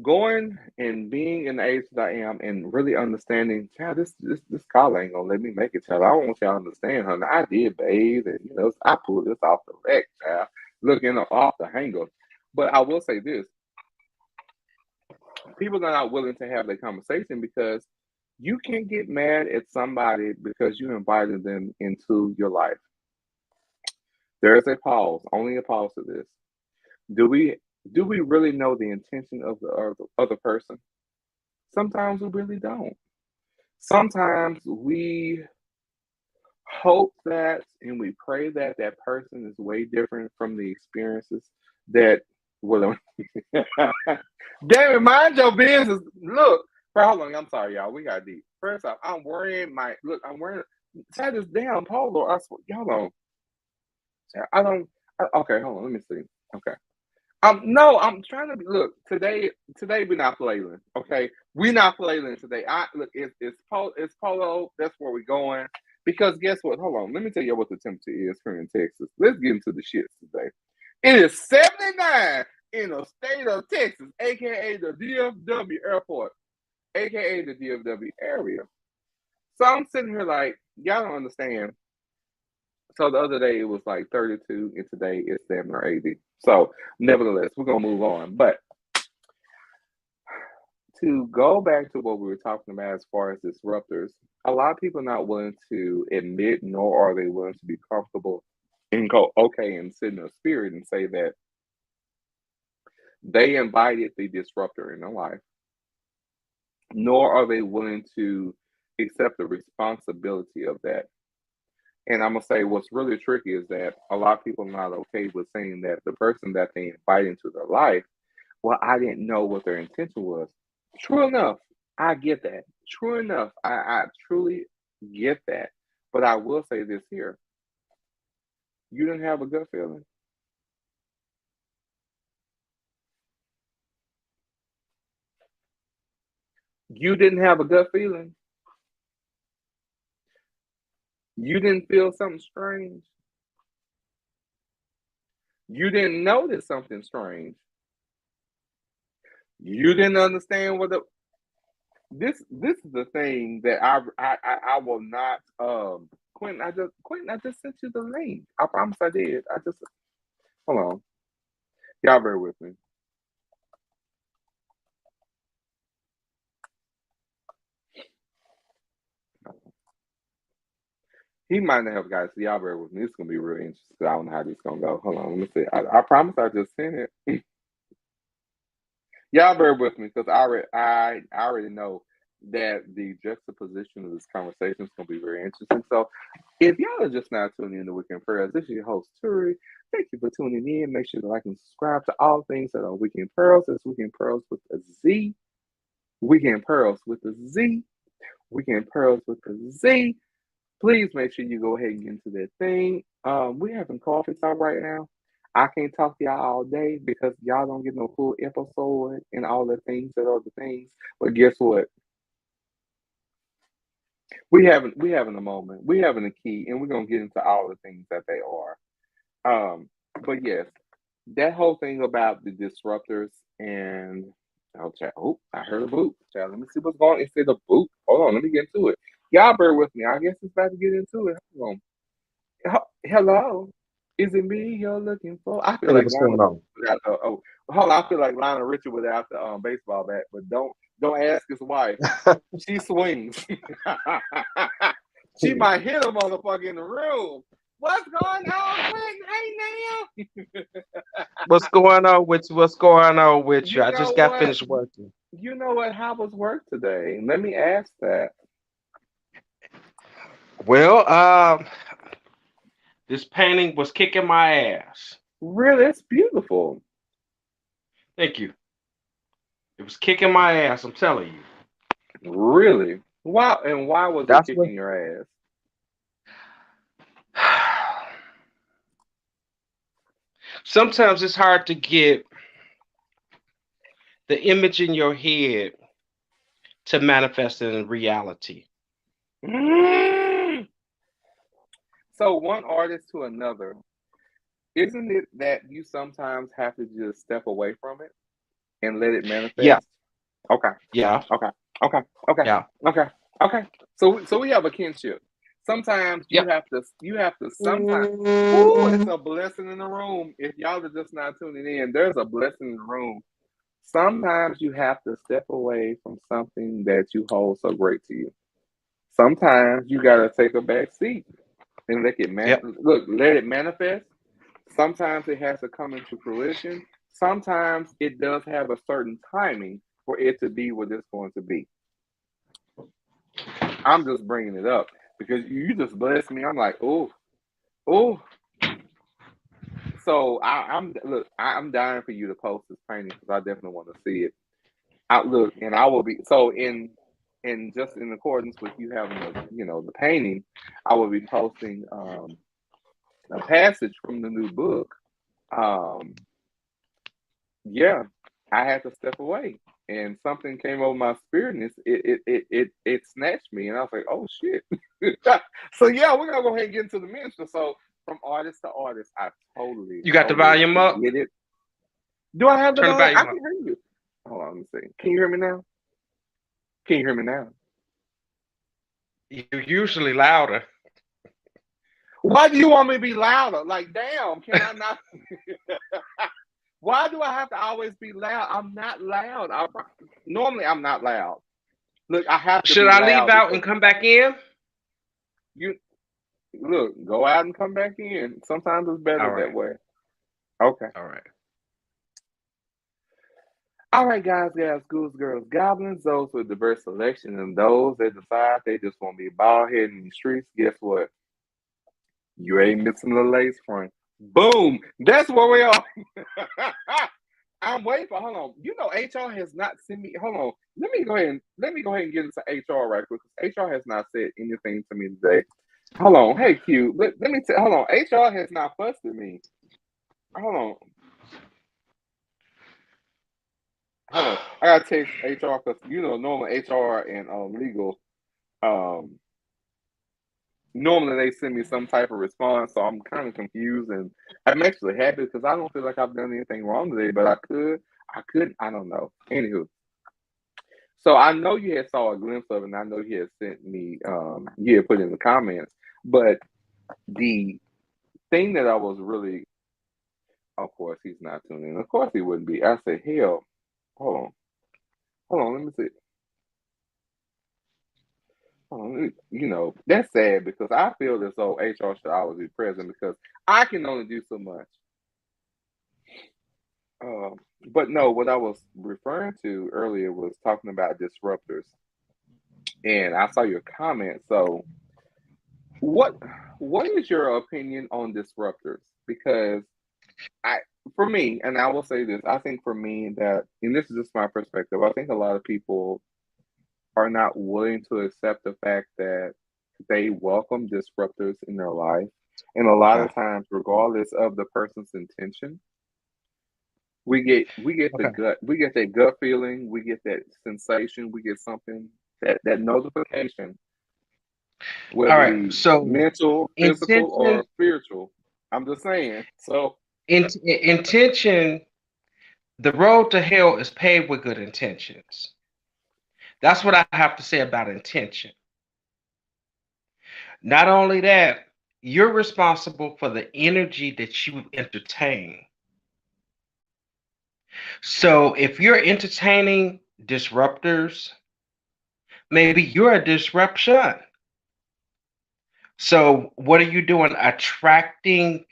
Going and being in the age that I am and really understanding, child, this collar ain't gonna let me make it, child. I want y'all to understand, honey. I did bathe and I pulled this off the rack, child. Looking off the hanger. But I will say this, people are not willing to have that conversation because you can't get mad at somebody because you invited them into your life. There is a pause, only a pause to this. Do we really know the intention of the other person? Sometimes we really don't. Sometimes we hope that and we pray that that person is way different from the experiences that well damn it, mind your business. Look, hold on, I'm sorry, y'all. We got deep. First off, I'm wearing tie this damn polo. I swear, y'all don't. I don't. Okay, hold on. Let me see. Okay. No, I'm trying to be. Look, today we're not flailing. Okay, we're not flailing today. I look, it's polo. That's where we're going. Because guess what? Hold on. Let me tell you what the temperature is here in Texas. Let's get into the shits today. It is 79 in the state of Texas, aka the DFW airport, aka the DFW area. So I'm sitting here like, y'all don't understand. So the other day it was like 32, and today it's 7 or 80. So nevertheless, we're gonna move on. But to go back to what we were talking about as far as disruptors, a lot of people are not willing to admit, nor are they willing to be comfortable and go okay and sit in a spirit and say that they invited the disruptor in their life, nor are they willing to accept the responsibility of that. And I'm gonna say what's really tricky is that a lot of people are not okay with saying that the person that they invite into their life, well, I didn't know what their intention was. True enough, I get that. True enough, I truly get that. But I will say this here: you didn't have a gut feeling. You didn't have a gut feeling. You didn't feel something strange. You didn't notice something strange. You didn't understand what the this is the thing that I will not Quentin, I just sent you the link. I promise I did. I just hold on. Y'all bear with me. He might not have guys. So y'all bear with me. It's gonna be real interesting. I don't know how this gonna go. Hold on, let me see. I promise I just sent it. Y'all bear with me because I already know that the juxtaposition of this conversation is gonna be very interesting. So if y'all are just now tuning in to Weekend Pearls, this is your host Turi. Thank you for tuning in. Make sure to like and subscribe to all things that are Weekend Pearls. It's Weekend Pearls with a Z. Weekend Pearls with a Z. Weekend Pearls with a Z. Please make sure you go ahead and get into that thing. We're having coffee talk right now. I can't talk to y'all all day because y'all don't get no full episode and all the things that are the things. But guess what? We having a moment. We having a key, and we're gonna get into all the things that they are. But yes, that whole thing about the disruptors and oh, I heard a boot. Child, let me see what's going on. It said a boot. Hold on, let me get into it. Y'all bear with me. I guess it's about to get into it. Hold on. Hello. Is it me you're looking for? I feel Hey, like what's Lionel going on? without the hold on. I feel like Lionel Richie without the baseball bat, but don't ask his wife. She swings. She might hit a motherfucker in the room. What's going on, Quentin? Hey now. What's going on with you? What's going on with you? You I know just got what? finished working. How was work today? Let me ask that. Well, this painting was kicking my ass. Really, it's beautiful. Thank you. It was kicking my ass. I'm telling you. Really. Why was it That's what. kicking your ass? Sometimes it's hard to get the image in your head to manifest it in reality. Mm. So one artist to another, isn't it that you sometimes have to just step away from it and let it Yeah, manifest? Okay, yeah, okay, okay, okay, yeah, okay, okay. So we have a kinship. Sometimes yep. you have to sometimes. Ooh, it's a blessing in the room. If y'all are just not tuning in, there's a blessing in the room. Sometimes you have to step away from something that you hold so great to you. Sometimes you gotta take a back seat and Yep. let it manifest. Sometimes it has to come into fruition. Sometimes it does have a certain timing for it to be what it's going to be. I'm just bringing it up because you just blessed me. I'm like, oh, oh. So I'm dying for you to post this painting because I definitely want to see it. Look, and I will be so in just in accordance with you having the painting, I will be posting a passage from the new book. Um, yeah, I had to step away, and something came over my spirit, and it snatched me, and I was like, oh shit. So yeah, we're gonna go ahead and get into the ministry. So from artist to artist, I totally, You got the totally volume up. get it. Do I have the Turn the volume? I volume can up. hear you. Hold on, let me see. Can you hear me now? Can you hear me now? You're usually louder. Why do you want me to be louder? Like, damn, can I not? Why do I have to always be loud? I'm not loud. Normally, I'm not loud. Look, I have to Should be I leave loud out because and come back in? you look. Go out and come back in. Sometimes it's better All that right. way. Okay. All right. All right, guys, gals, ghouls, girls, goblins, those with diverse selection, and those that decide they just want to be bald head in the streets. Guess what? You ain't missing the lace front. Boom. That's where we are. I'm waiting for. Hold on. HR has not sent me. Hold on. Let me go ahead and get into HR right quick because HR has not said anything to me today. Hold on. Hey Q. Let me tell. Hold on. HR has not fussed at me. Hold on. Hold on. I gotta text HR because normally HR and legal um normally they send me some type of response, so I'm kind of confused and I'm actually happy because I don't feel like I've done anything wrong today, but I couldn't, I don't know. Anywho, so I know you had saw a glimpse of it, and I know you had sent me, you had put in the comments, but the thing that I was really, of course, he's not tuning in. Of course, he wouldn't be. I said, hell, hold on, let me see. That's sad because I feel as though HR should always be present because I can only do so much. Um, but no, what I was referring to earlier was talking about disruptors, and I saw your comment. So, what what is your opinion on disruptors? Because I, for me, and I will say this, I think for me that, and this is just my perspective, I think a lot of people are not willing to accept the fact that they welcome disruptors in their life, and a lot Okay. of times, regardless of the person's intention, we get the Okay. gut we get that gut feeling, we get that sensation, we get something that notification, All whether it right. be So mental, physical, intention, or spiritual. I'm just saying. So intention. The road to hell is paved with good intentions. That's what I have to say about intention. Not only that, you're responsible for the energy that you entertain. So if you're entertaining disruptors, maybe you're a disruption. So what are you doing? Attracting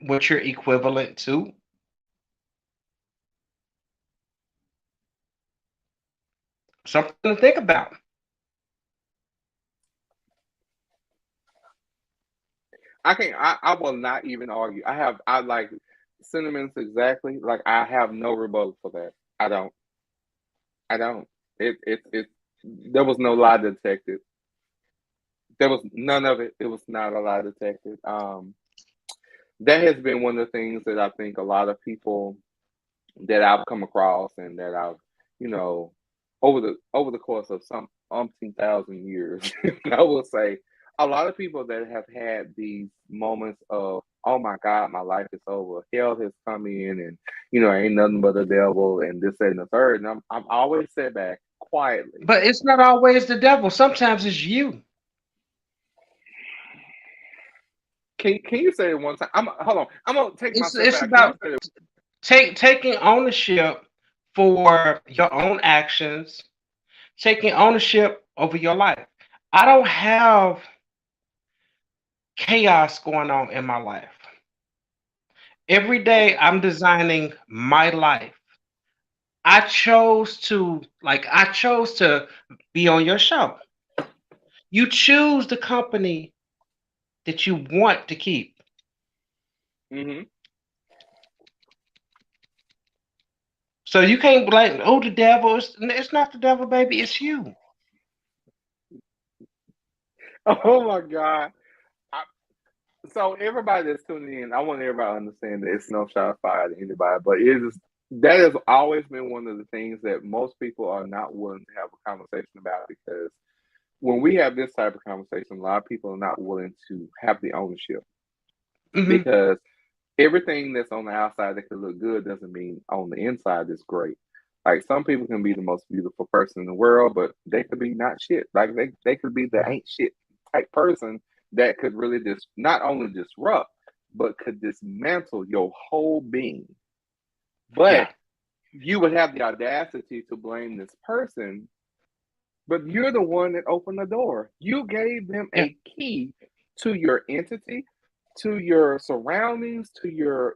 what you're equivalent to? Something to think about. I will not even argue. I like sentiments exactly. Like I have no rebuttal for that. I don't. I don't. It there was no lie detected. There was none of it. It was not a lie detected. That has been one of the things that I think a lot of people that I've come across and that I've, you know, over the course of some umpteen thousand years, I will say a lot of people that have had these moments of, oh my God, my life is over, hell has come in, and ain't nothing but the devil, and this, that, and the third. And I'm always set back quietly. But it's not always the devil. Sometimes it's you. Can you say it one time? Hold on. I'm gonna take myself It's out. Can you about say it? taking ownership for your own actions, taking ownership over your life. I don't have chaos going on in my life. Every day Okay. I'm designing my life. I chose to be on your show. You choose the company that you want to keep. Hmm. So you can't blame, oh, the devil. It's not the devil, baby. It's you. Oh my God. I, so everybody that's tuning in, I want everybody to understand that it's no shot fired at anybody, but it is that has always been one of the things that most people are not willing to have a conversation about because when we have this type of conversation, a lot of people are not willing to have the ownership Hmm. because everything that's on the outside that could look good doesn't mean on the inside is great. Like some people can be the most beautiful person in the world, but they could be not shit. Like they could be the ain't shit type person that could really just not only disrupt, but could dismantle your whole being. Yeah. But you would have the audacity to blame this person, but you're the one that opened the door. You gave them Yeah. a key to your entity, to your surroundings, to your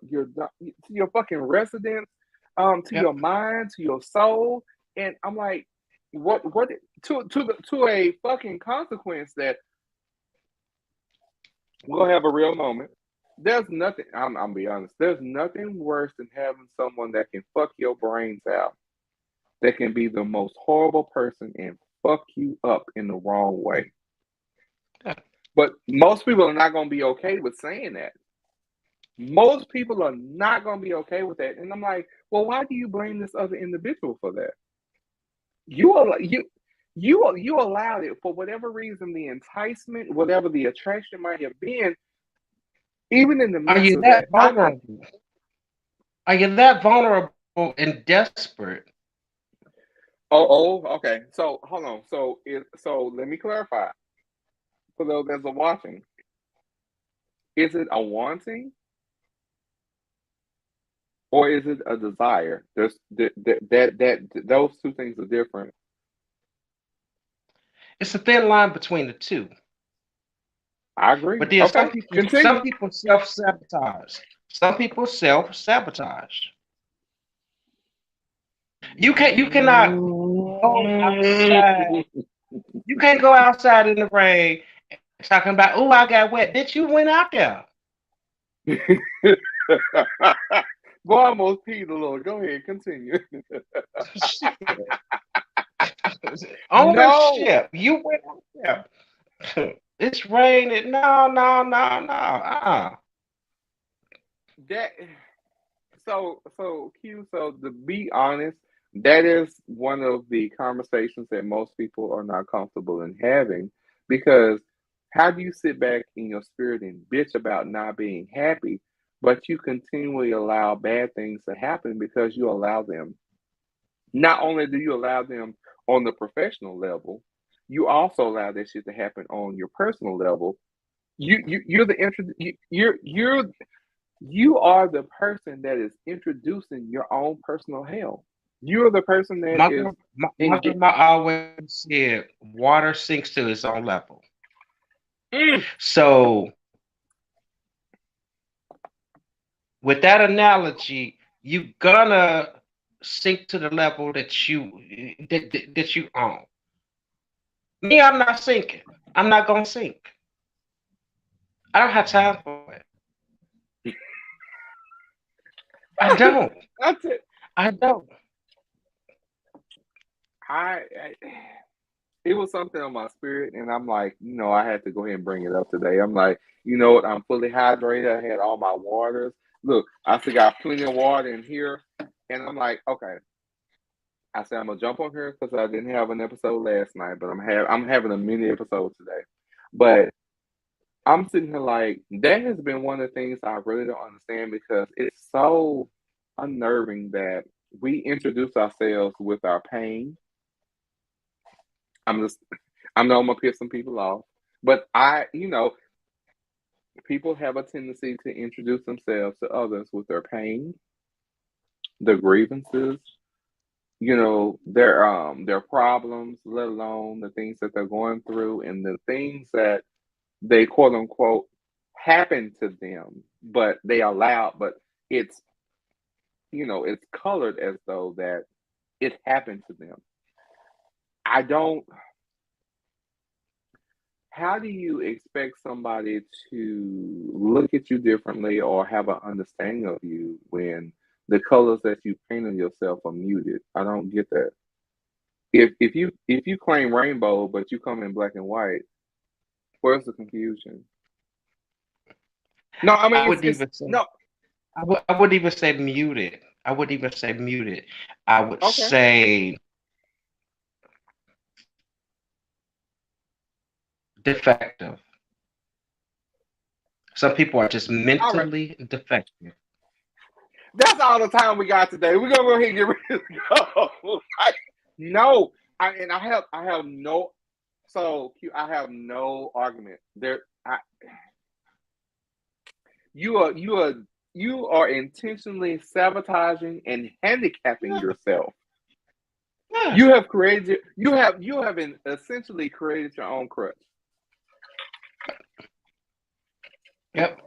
fucking residence, to Yep. your mind, to your soul. And I'm like, what to a fucking consequence that we'll have a real moment. There's nothing. I'm be honest. There's nothing worse than having someone that can fuck your brains out. That can be the most horrible person and fuck you up in the wrong way. Yeah. But most people are not going to be okay with saying that. Most people are not going to be okay with that. And I'm like, well, why do you blame this other individual for that? You allowed it for whatever reason, the enticement, whatever the attraction might have been. Even in the Are midst you of that that, I can. vulnerable? Are you that vulnerable and desperate? Okay. So hold on. So let me clarify for those that are watching. Is it a wanting or is it a desire? There's that those two things are different. It's a thin line between the two. I agree. But then Okay, some continue. people self sabotage. Some people self sabotage. You cannot go outside. You can't go outside in the rain talking about, oh, I got wet. Bitch, you went out there. Boy, I almost peed a little. Go ahead, continue. Shit. No, Ownership. You went out there. It's raining. No, no, no, no. that so Q. So to be honest, that is one of the conversations that most people are not comfortable in having because how do you sit back in your spirit and bitch about not being happy, but you continually allow bad things to happen because you allow them. Not only do you allow them on the professional level, you also allow that shit to happen on your personal level. You're the you are the person that is introducing your own personal hell. You're the person that is My engaged. grandma always said water sinks to its own level. So with that analogy, you gonna sink to the level that you own. Me, I'm not sinking. I'm not gonna sink. I don't have time for it. I don't. That's it. I don't. I it was something on my spirit, and I'm like, I had to go ahead and bring it up today. I'm like, you know what? I'm fully hydrated. I had all my waters. Look, I still got plenty of water in here, and I'm like, okay. I said I'm gonna jump on here because I didn't have an episode last night, but I'm having a mini episode today. But I'm sitting here like that has been one of the things I really don't understand because it's so unnerving that we introduce ourselves with our pain. I'm just I know I'm gonna piss some people off, but people have a tendency to introduce themselves to others with their pain, their grievances, their problems, let alone the things that they're going through and the things that they quote unquote happen to them, but they allow, but it's it's colored as though that it happened to them. I don't. How do you expect somebody to look at you differently or have an understanding of you when the colors that you paint on yourself are muted? I don't get that. If you claim rainbow but you come in black and white, where's the confusion? No, I I mean wouldn't it's even say. no. I wouldn't even say muted. I wouldn't even say muted. I would Okay, say defective. Some people are just all right. mentally defective. That's all the time we got today. We're gonna go ahead and get ready to go. No, I have no. So I have no argument there. You are intentionally sabotaging and handicapping Yeah, yourself. yeah, You have essentially created your own crutch. yep.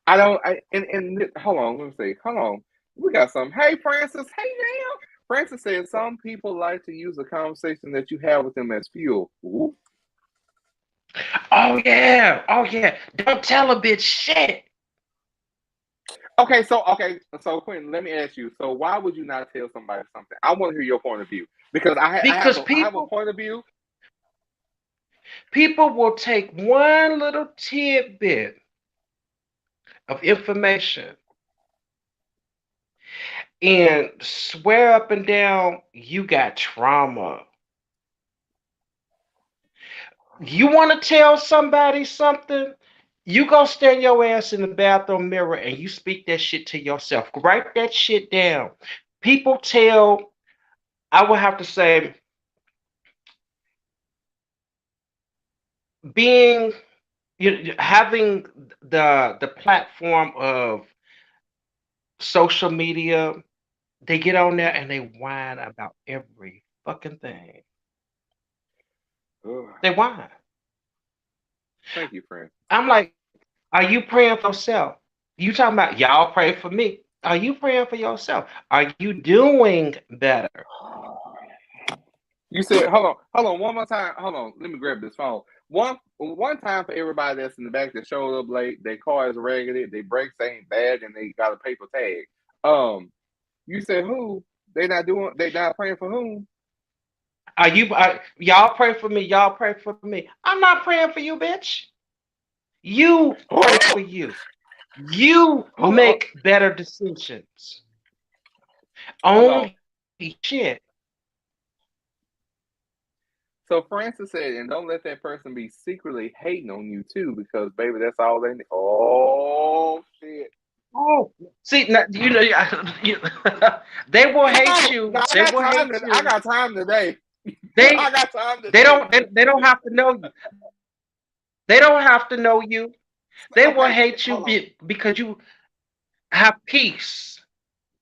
I don't. And hold on. Let me see. Hold on. We got some. Hey, Francis. Hey, now. Francis said some people like to use the conversation that you have with them as fuel. Ooh. Oh yeah. Oh yeah. Don't tell a bitch shit. Okay, so Quentin, let me ask you. So why would you not tell somebody something? I want to hear your point of view because I have Because a point of view. people will take one little tidbit of information and swear up and down you got trauma. You want to tell somebody something? You go stand your ass in the bathroom mirror and you speak that shit to yourself. Write that shit down. People tell, I would have to say, being having the platform of social media, they get on there and they whine about every fucking thing. Ugh, They whine. thank you, friend. I'm like, are you praying for yourself? You talking about y'all pray for me? Are you praying for yourself? Are you doing better? You said, hold on, one more time. Hold on, let me grab this phone. One time for everybody that's in the back that showed up late. Their car is raggedy. Their brakes ain't bad, and they got a paper tag. You said who? They not doing. They not praying for whom? Y'all pray for me? Y'all pray for me? I'm not praying for you, bitch. You pray for you. You Hold on, make better decisions. hold on. Own shit. So Francis said, and don't let that person be secretly hating on you too, because baby, that's all they need. Oh shit. Oh, see, now, you, they will hate No, you. I They got will time. hate I you. got time today. I They got time they today. don't they don't have to know you. They don't have to know you. They will Okay, hate you hold on. because you have peace.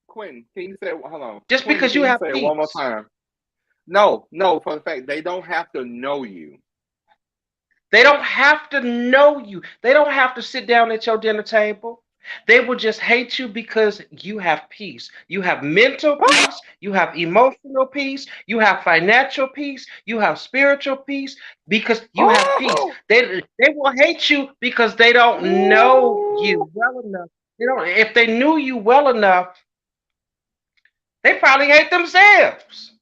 Quentin, can you say hold on? Just Quentin, because can you you have say it one more peace. time? No, no, for the fact they don't have to know you. They don't have to know you. They don't have to sit down at your dinner table. They will just hate you because you have peace. You have mental peace. You have emotional peace. You have financial peace. You have spiritual peace because you have peace. Oh, They will hate you because they don't know oh, you well enough. They don't. If they knew you well enough, they probably hate themselves.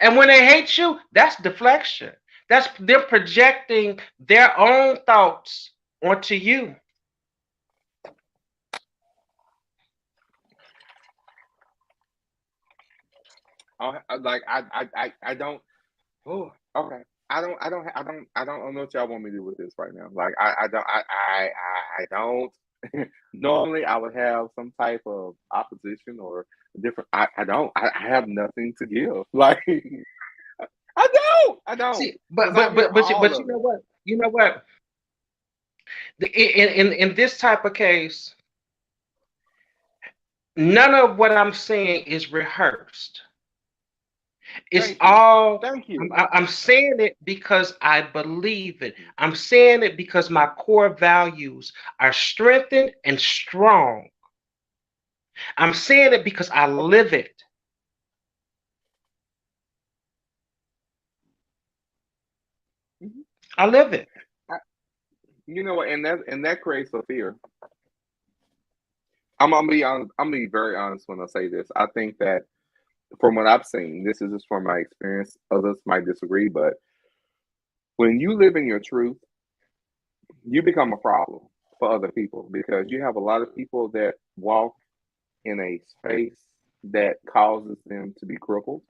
And when they hate you, that's deflection. That's them projecting their own thoughts onto you. like I don't. Oh, okay. I don't know what y'all want me to do with this right now. Like I don't. Normally, I would have some type of opposition or different. I don't. I have nothing to give. Like I don't, See, because I hear but all you of know it. what? You know what? In this type of case, none of what I'm saying is rehearsed. It's Thank you, all thank you. I'm saying it because I believe it. I'm saying it because my core values are strengthened and strong. I'm saying it because I Okay. live it. Mhm. I live it. I, you know what? And that creates a fear. I'm gonna be honest. I'm gonna be very honest when I say this. I think that from what I've seen, this is just from my experience. Others might disagree, but when you live in your truth, you become a problem for other people because you have a lot of people that walk in a space that causes them to be crippled.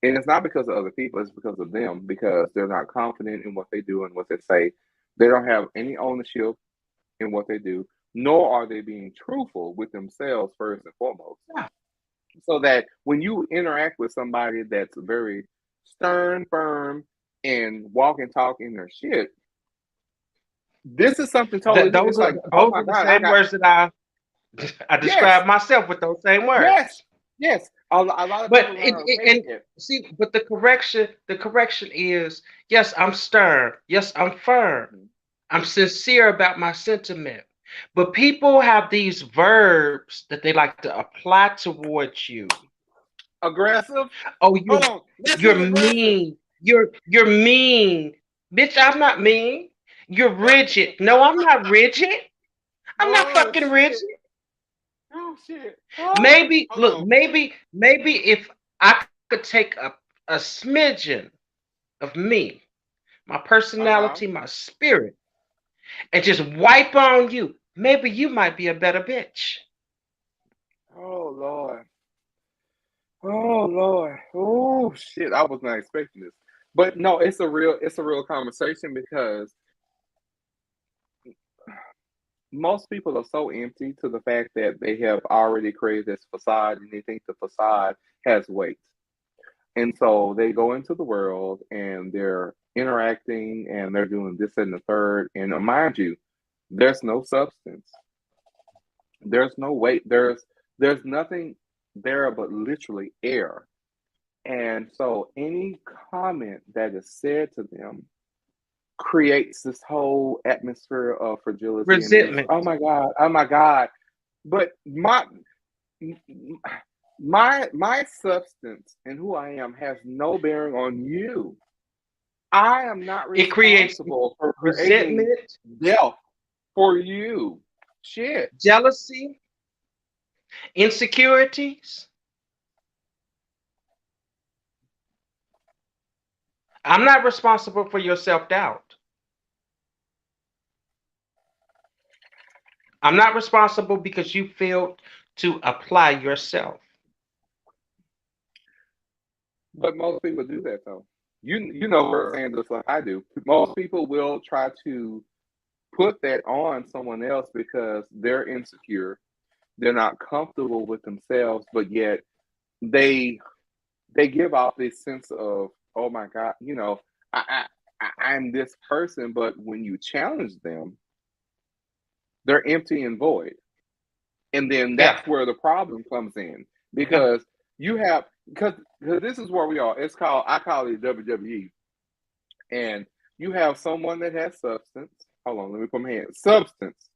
And it's not because of other people, it's because of them, because they're not confident in what they do and what they say. They don't have any ownership in what they do, nor are they being truthful with themselves first and foremost. Yeah. So that when you interact with somebody that's very stern, firm, and walk and talk in their shit, this is something totally That different. those It's are like, oh those my are the God, I same got, words that I yes, describe myself with those same yes, words. yes. A lot of But people are okay and with it. see, but the correction is yes, I'm stern. Yes, I'm firm. Mhm. I'm sincere about my sentiment. But people have these verbs that they like to apply towards you. Aggressive. Oh, Hold on. This you're is aggressive. mean. You're mean. Bitch, I'm not mean. You're rigid. No, I'm not rigid. I'm not Oh, fucking rigid. shit. Oh, shit. Oh, Maybe hold look, on. maybe if I could take a smidgen of me, my Uh huh. personality, my spirit, and just wipe on you, maybe you might be a better bitch. Oh, Lord. Oh, Lord. Oh, shit. I was not expecting this. But no, it's a real conversation because most people are so empty to the fact that they have already created this facade and they think the facade has weight. And so they go into the world and they're interacting and they're doing this and the third. And mind you, there's no substance. There's no weight. There's nothing there but literally air. And so any comment that is said to them creates this whole atmosphere of fragility and this, Resentment. oh my God, oh my God. But my substance and who I am has no bearing on you. I am not It creates responsible for creating resentment, death for you. Shit. jealousy, insecurities. I'm not responsible for your self doubt. I'm not responsible because you failed to apply yourself. But most people do that though. You know firsthand just like I do. Most people will try to put that on someone else because they're insecure. They're not comfortable with themselves, but yet they they give off this sense of, oh my God, I'm this person, but when you challenge them, they're empty and void. And then Yeah. that's where the problem comes in Yeah. because you have because this is where we are. I call it WWE, and you have someone that has substance. Hold on, let me put my hand. Substance.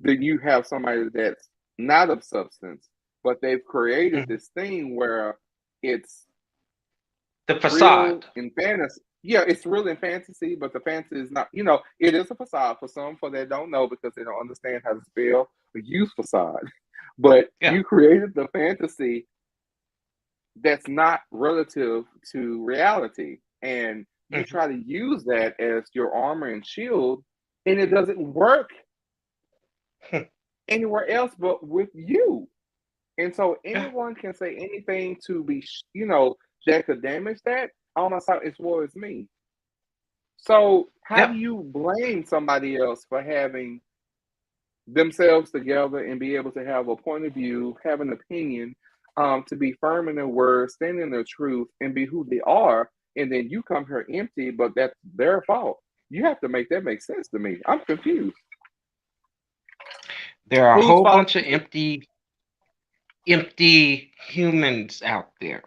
Then you have somebody that's not of substance, but they've created Mhm. this thing where it's The real facade. in fantasy. Yeah, it's real in fantasy, but the fantasy is not. It is a facade for some, for they don't know because they don't understand how to spell or use facade. But Yeah. you created the fantasy that's not relative to reality, and you Mhm. try to use that as your armor and shield, and it doesn't work anywhere else but with you. And so Yeah. anyone can say anything to be, that could damage that. All my side as well as me. So how do Yeah. you blame somebody else for having themselves together and be able to have a point of view, have an opinion, to be firm in their words, stand in their truth, and be who they are, and then you come here empty, but that's their fault. You have to make that make sense to me. I'm confused. There are a Whose whole fault bunch of is it? empty humans out there.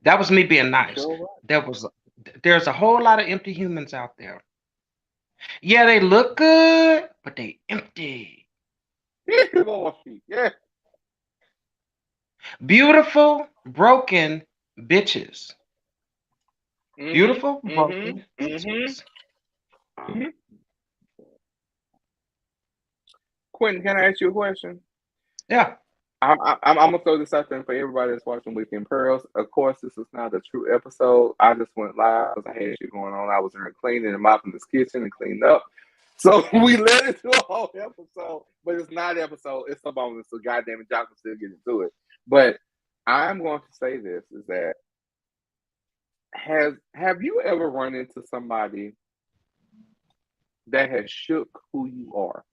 That was me being You nice. sure There was there's a whole lot of empty humans out there. Yeah, they look good, but they empty. right? Lord, yeah. Beautiful, broken bitches. Mm-hmm. Beautiful, Mm-hmm. broken Mm-hmm. bitches. Mm-hmm. Quentin, can I ask you a question? Yeah. I'm gonna throw this out there for everybody that's watching Weekend Pearls. Of course, this is not a true episode. I just went live because I had shit going on. I was in here cleaning and mopping this kitchen and cleaning up. So we led it to a whole episode, but it's not an episode. It's a bonus. So goddamn it, y'all can still get into it. But I'm going to say this: is that have you ever run into somebody that has shook who you are?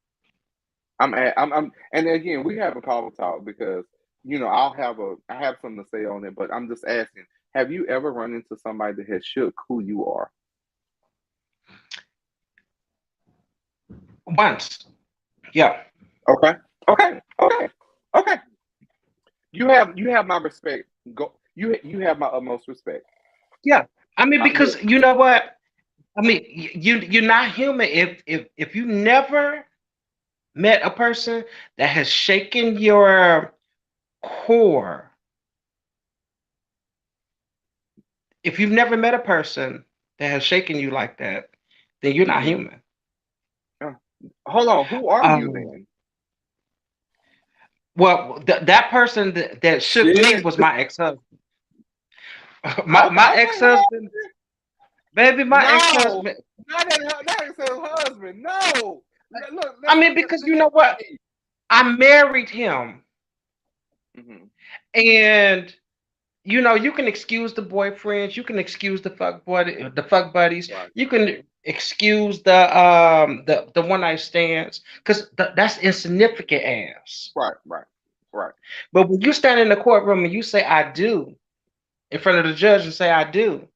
And again, we haven't called talk because I have something to say on it, but I'm just asking, have you ever run into somebody that has shook who you are? Once. Yeah. Okay, okay, okay, okay. You have my respect. Go. You have my utmost respect. Yeah. I mean, Look, because you know what? I mean, you're not human if you never met a person that has shaken your core. If you've never met a person that has shaken you like that, then you're not hmm human. hold on. Who are you Um, then? well, that person that shook me Shit. was my ex-husband. my Okay, my okay. Hold ex-husband, baby, my No, ex-husband. not that. That is her husband. No. Look, I listen. mean, because you Listen know what? to me. I married him, hmm and you can excuse the boyfriends, you can excuse the fuck buddies, Right, you can excuse the one night stands, because that's insignificant ass. right, right, right. But when you stand in the courtroom and you say I do in front of the judge and say I do,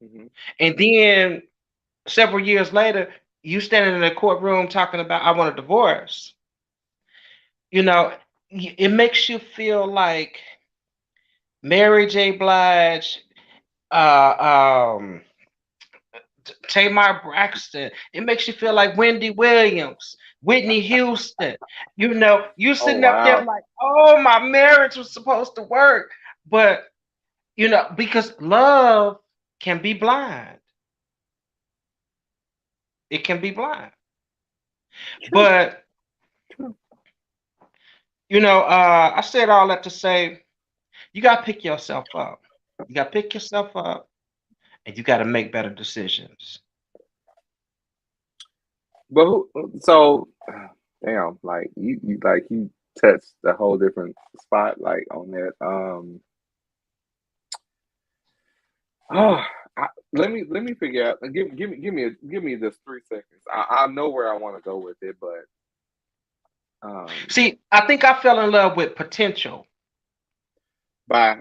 hmm and then several years later you standing in the courtroom talking about I want a divorce, you know, it makes you feel like Mary J. Blige, um, Tamar Braxton. It makes you feel like Wendy Williams, Whitney Houston. You Oh sitting up there wow. like, oh, my marriage was supposed to work. But, because love can be blind. It can be blind. True. But, True. I said all that to say, you got to pick yourself up. You got to pick yourself up and you got to make better decisions. But who? So, damn, like you touched a whole different spot, like on that. Oh, let me figure out. Give me this 3 seconds. I know where I want to go with it, but um, See, I think I fell in love with potential. by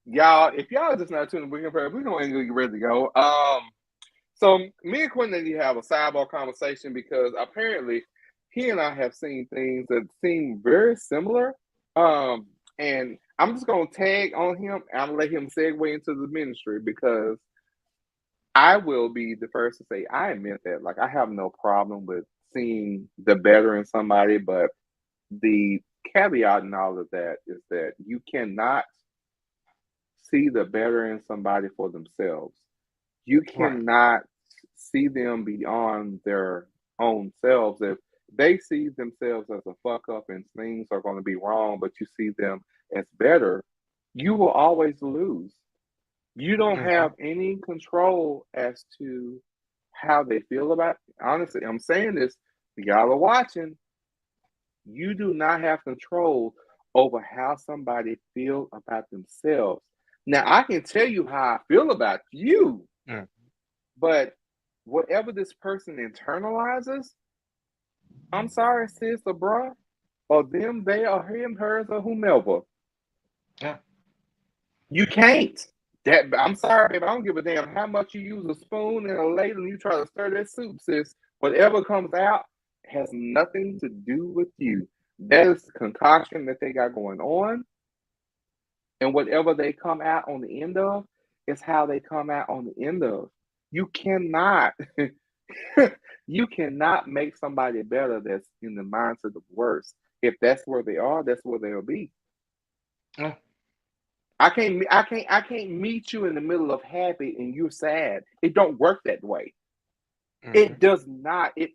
y'all, if y'all just not tuning, we're gonna get ready to go. So me and Quentin need to have a sidebar conversation because apparently he and I have seen things that seem very similar. Um, And I'm just gonna tag on him. And I'm gonna let him segue into the ministry because I will be the first to say I admit that. Like I have no problem with seeing the better in somebody, but the caveat in all of that is that you cannot see the better in somebody for themselves. You Right. cannot see them beyond their own selves. If they see themselves as a fuck up and things are going to be wrong, but you see them as better, you will always lose. You don't have Mhm. any control as to how they feel about it. Honestly, I'm saying this, y'all are watching. You do not have control over how somebody feels about themselves. Now, I can tell you how I feel about you, Mm. but whatever this person internalizes, I'm sorry, sis or bruh, or them, they, or him, hers, or whomever. Yeah. You can't. That I'm sorry, baby. I don't give a damn how much you use a spoon and a ladle and you try to stir that soup, sis. Whatever comes out has nothing to do with you. That is the concoction that they got going on, and whatever they come out on the end of is how they come out on the end of. You cannot, you cannot make somebody better that's in the mindset of worse. If that's where they are, that's where they'll be. Yeah. I can't meet you in the middle of happy and you're sad. It don't work that way. It Mhm. does not. It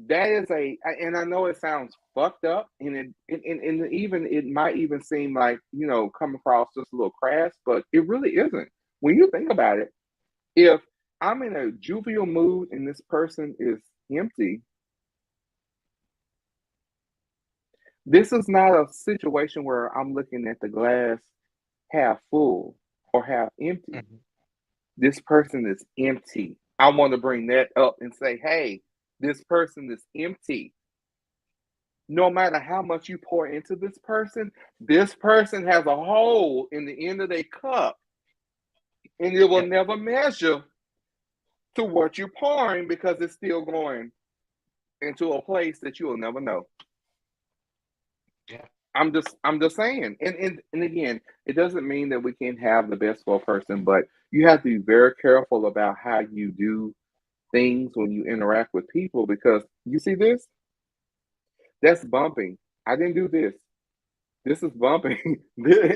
that is a and I know it sounds fucked up and even it might even seem like, come across just a little crass, but it really isn't. When you think about it, if I'm in a jovial mood and this person is empty, this is not a situation where I'm looking at the glass half full or half empty. Mhm. This person is empty. I want to bring that up and say, hey, this person is empty. No matter how much you pour into this person has a hole in the end of their cup, and it will Yeah. never measure to what you're pouring because it's still going into a place that you will never know. Yeah. I'm just saying. And again, it doesn't mean that we can't have the best for a person, but you have to be very careful about how you do things when you interact with people because you see this, that's bumping. I didn't do this. This is bumping.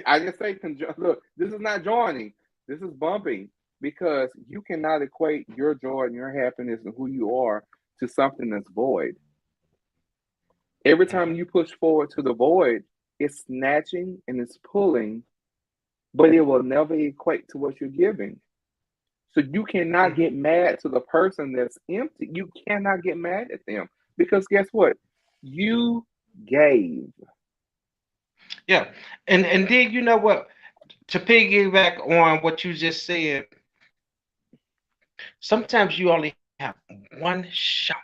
I didn't say look, this is not joining. This is bumping because you cannot equate your joy and your happiness and who you are to something that's void. Every time Mhm. you push forward to the void, it's snatching and it's pulling, but it will never equate to what you're giving. So you cannot Mhm. get mad to the person that's empty. You cannot get mad at them because guess what? You gave. Yeah. And then you know what? To piggyback on what you just said, sometimes you only have one shot.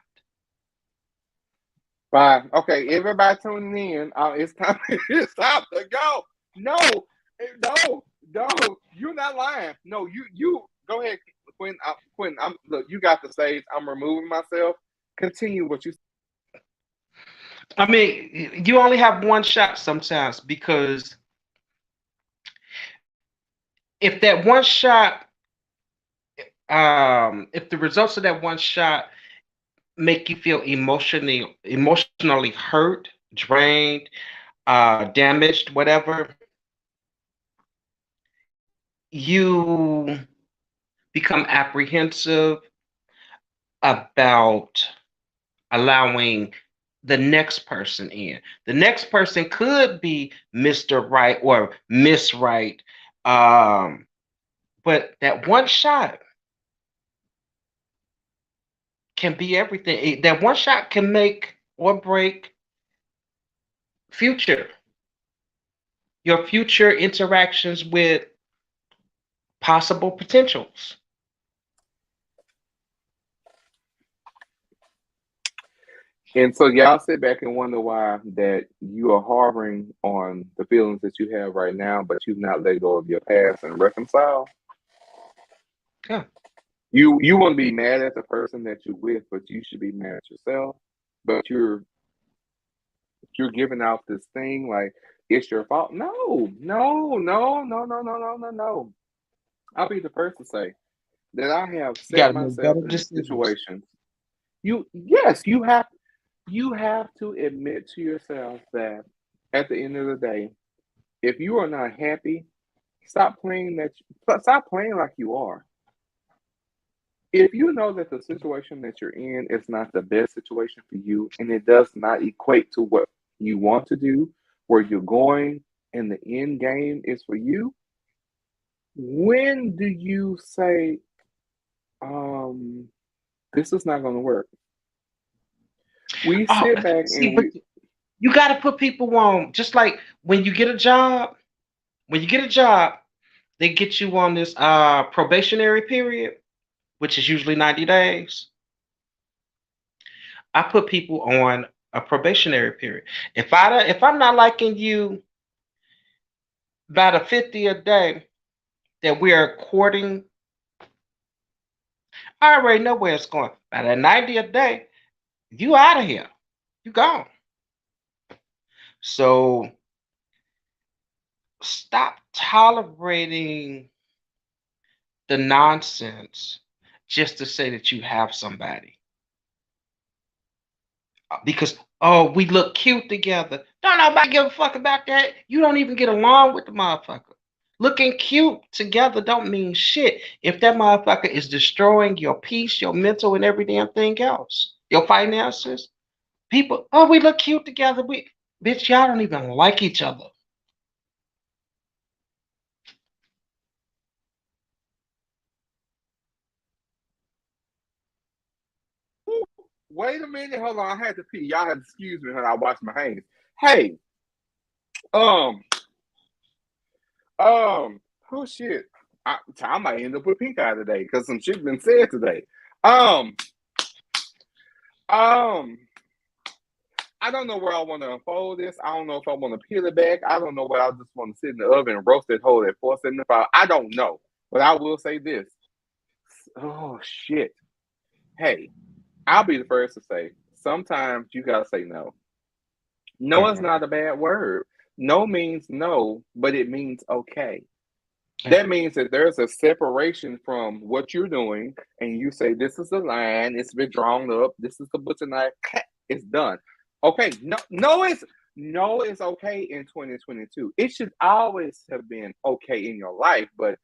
Bye. Okay, everybody tuning in. It's time. It's time to go. No, no, no. You're not lying. No, you go ahead, Quinn. Quinn, look. You got the stage. I'm removing myself. Continue what you. I mean, you only have one shot sometimes because if that one shot, if the results of that one shot make you feel emotionally hurt, drained, damaged, whatever, you become apprehensive about allowing the next person in. The next person could be Mr. Right or Miss Right. Um, but that one shot can be everything. That one shot can make or break future, your future interactions with possible potentials. And so y'all sit back and wonder why that you are harboring on the feelings that you have right now, but you've not let go of your past and reconcile. Yeah. You want to be mad at the person that you're with, but you should be mad at yourself. But you're giving out this thing like it's your fault. No, no, no, no, no, no, no, no, no. I'll be the first to say that I have You set got to make myself better in decisions. situations. Yes, you have to admit to yourself that at the end of the day, if you are not happy, stop playing like you are. If you know that the situation that you're in is not the best situation for you and it does not equate to what you want to do, where you're going, and the end game is for you, when do you say, um, this is not going to work? We Oh, sit back see, and but we, you got to put people on. Just like when you get a job, when you get a job, they get you on this probationary period, which is usually 90 days. I put people on a probationary period. If I'm not liking you by the 50 a day that we are courting, I already know where it's going. By the 90 a day, you out of here. You gone. So stop tolerating the nonsense just to say that you have somebody. Because oh, we look cute together. Don't nobody give a fuck about that. You don't even get along with the motherfucker. Looking cute together don't mean shit if that motherfucker is destroying your peace, your mental, and every damn thing else. Your finances. People, oh, we look cute together. We bitch, y'all don't even like each other. wait a minute, hold on, I had to pee. Y'all had to excuse me when I wash my hands. Hey, um, oh shit. I might end up with pink eye today because some shit been said today. Um, um, I don't know where I want to unfold this. I don't know if I want to peel it back. I don't know where I just want to sit in the oven and roast that whole at 475. I don't know. But I will say this. Oh shit. Hey, I'll be the first to say sometimes you gotta say no. No is Mhm. not a bad word. No means no, but it means okay. That Mhm. means that there's a separation from what you're doing, and you say, this is the line, it's been drawn up, this is the butcher knife, it's done. Okay, no is okay in 2022. It should always have been okay in your life, but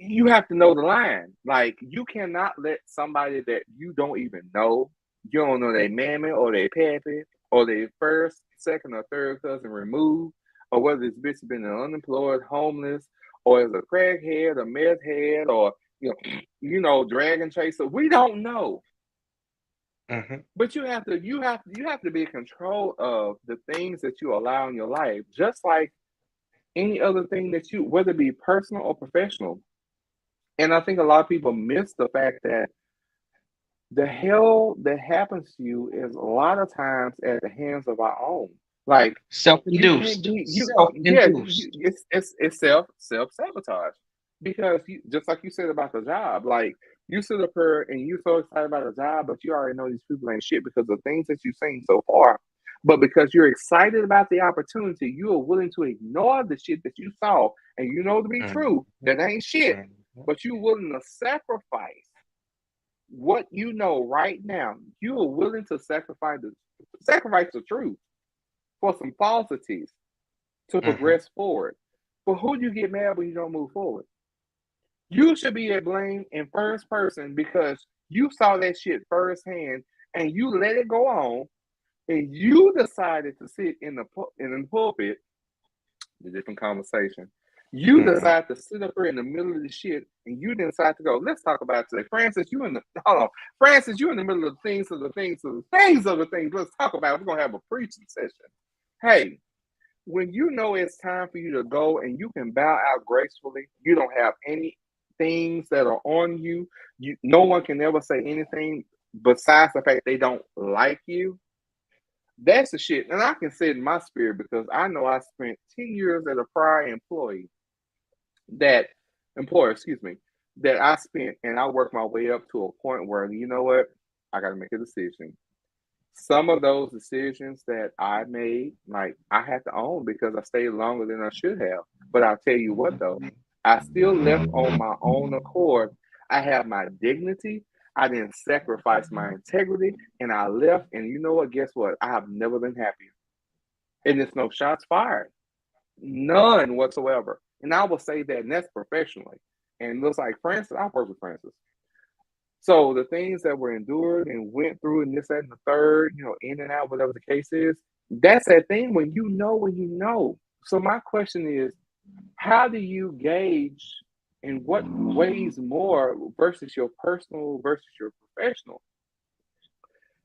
you have to know the line. Like, you cannot let somebody that you don't even know, you don't know their mammy or their pappy or their first, second, or third cousin removed, or whether this bitch has been unemployed, homeless, or is a crackhead, a meth head, or dragon chaser. We don't know. Mhm. But you have to be in control of the things that you allow in your life, just like any other thing that you, whether it be personal or professional. And I think a lot of people miss the fact that the hell that happens to you is a lot of times at the hands of our own. Like, you can't Self-induced. be you. Yeah, Self-induced. it's self sabotage, because just like you said about the job, like, you sit up here and you so excited about a job, but you already know these people ain't shit because of things that you've seen so far. But because you're excited about the opportunity, you are willing to ignore the shit that you saw and you know to be Mhm. true that ain't shit, Mhm. but you're willing to sacrifice what you know right now. You are willing to sacrifice the truth for some falsities to Mhm. progress forward. But who do you get mad when you don't move forward? You should be at blame in first person because you saw that shit firsthand and you let it go on, and you decided to sit in the pulpit, the different conversation. You Mhm. decide to sit up here in the middle of the shit, and you decide to go, let's talk about it today. Francis, you in the hold on. Francis, you in the middle of the things of the things of the things of the things. Let's talk about it. We're gonna have a preaching session. Hey, when you know it's time for you to go and you can bow out gracefully, you don't have any things that are on you. No one can ever say anything besides the fact they don't like you. That's the shit. And I can say it in my spirit because I know I spent 10 years as a prior that employer, excuse me, that I spent, and I worked my way up to a point where, you know what, I got to make a decision. some of those decisions that I made, like I had to own because I stayed longer than I should have. But I'll tell you what though, I still left on my own accord. I have my dignity. I didn't sacrifice my integrity and I left. And you know what? Guess what? I have never been happier. And there's no shots fired. None whatsoever. And I will say that, and that's professionally. And it looks like Francis, I work with Francis. So the things that were endured and went through and this, that, and the third, in and out, whatever the case is, that's that thing when you know when you know. So my question is, how do you gauge in what weighs more versus your personal versus your professional?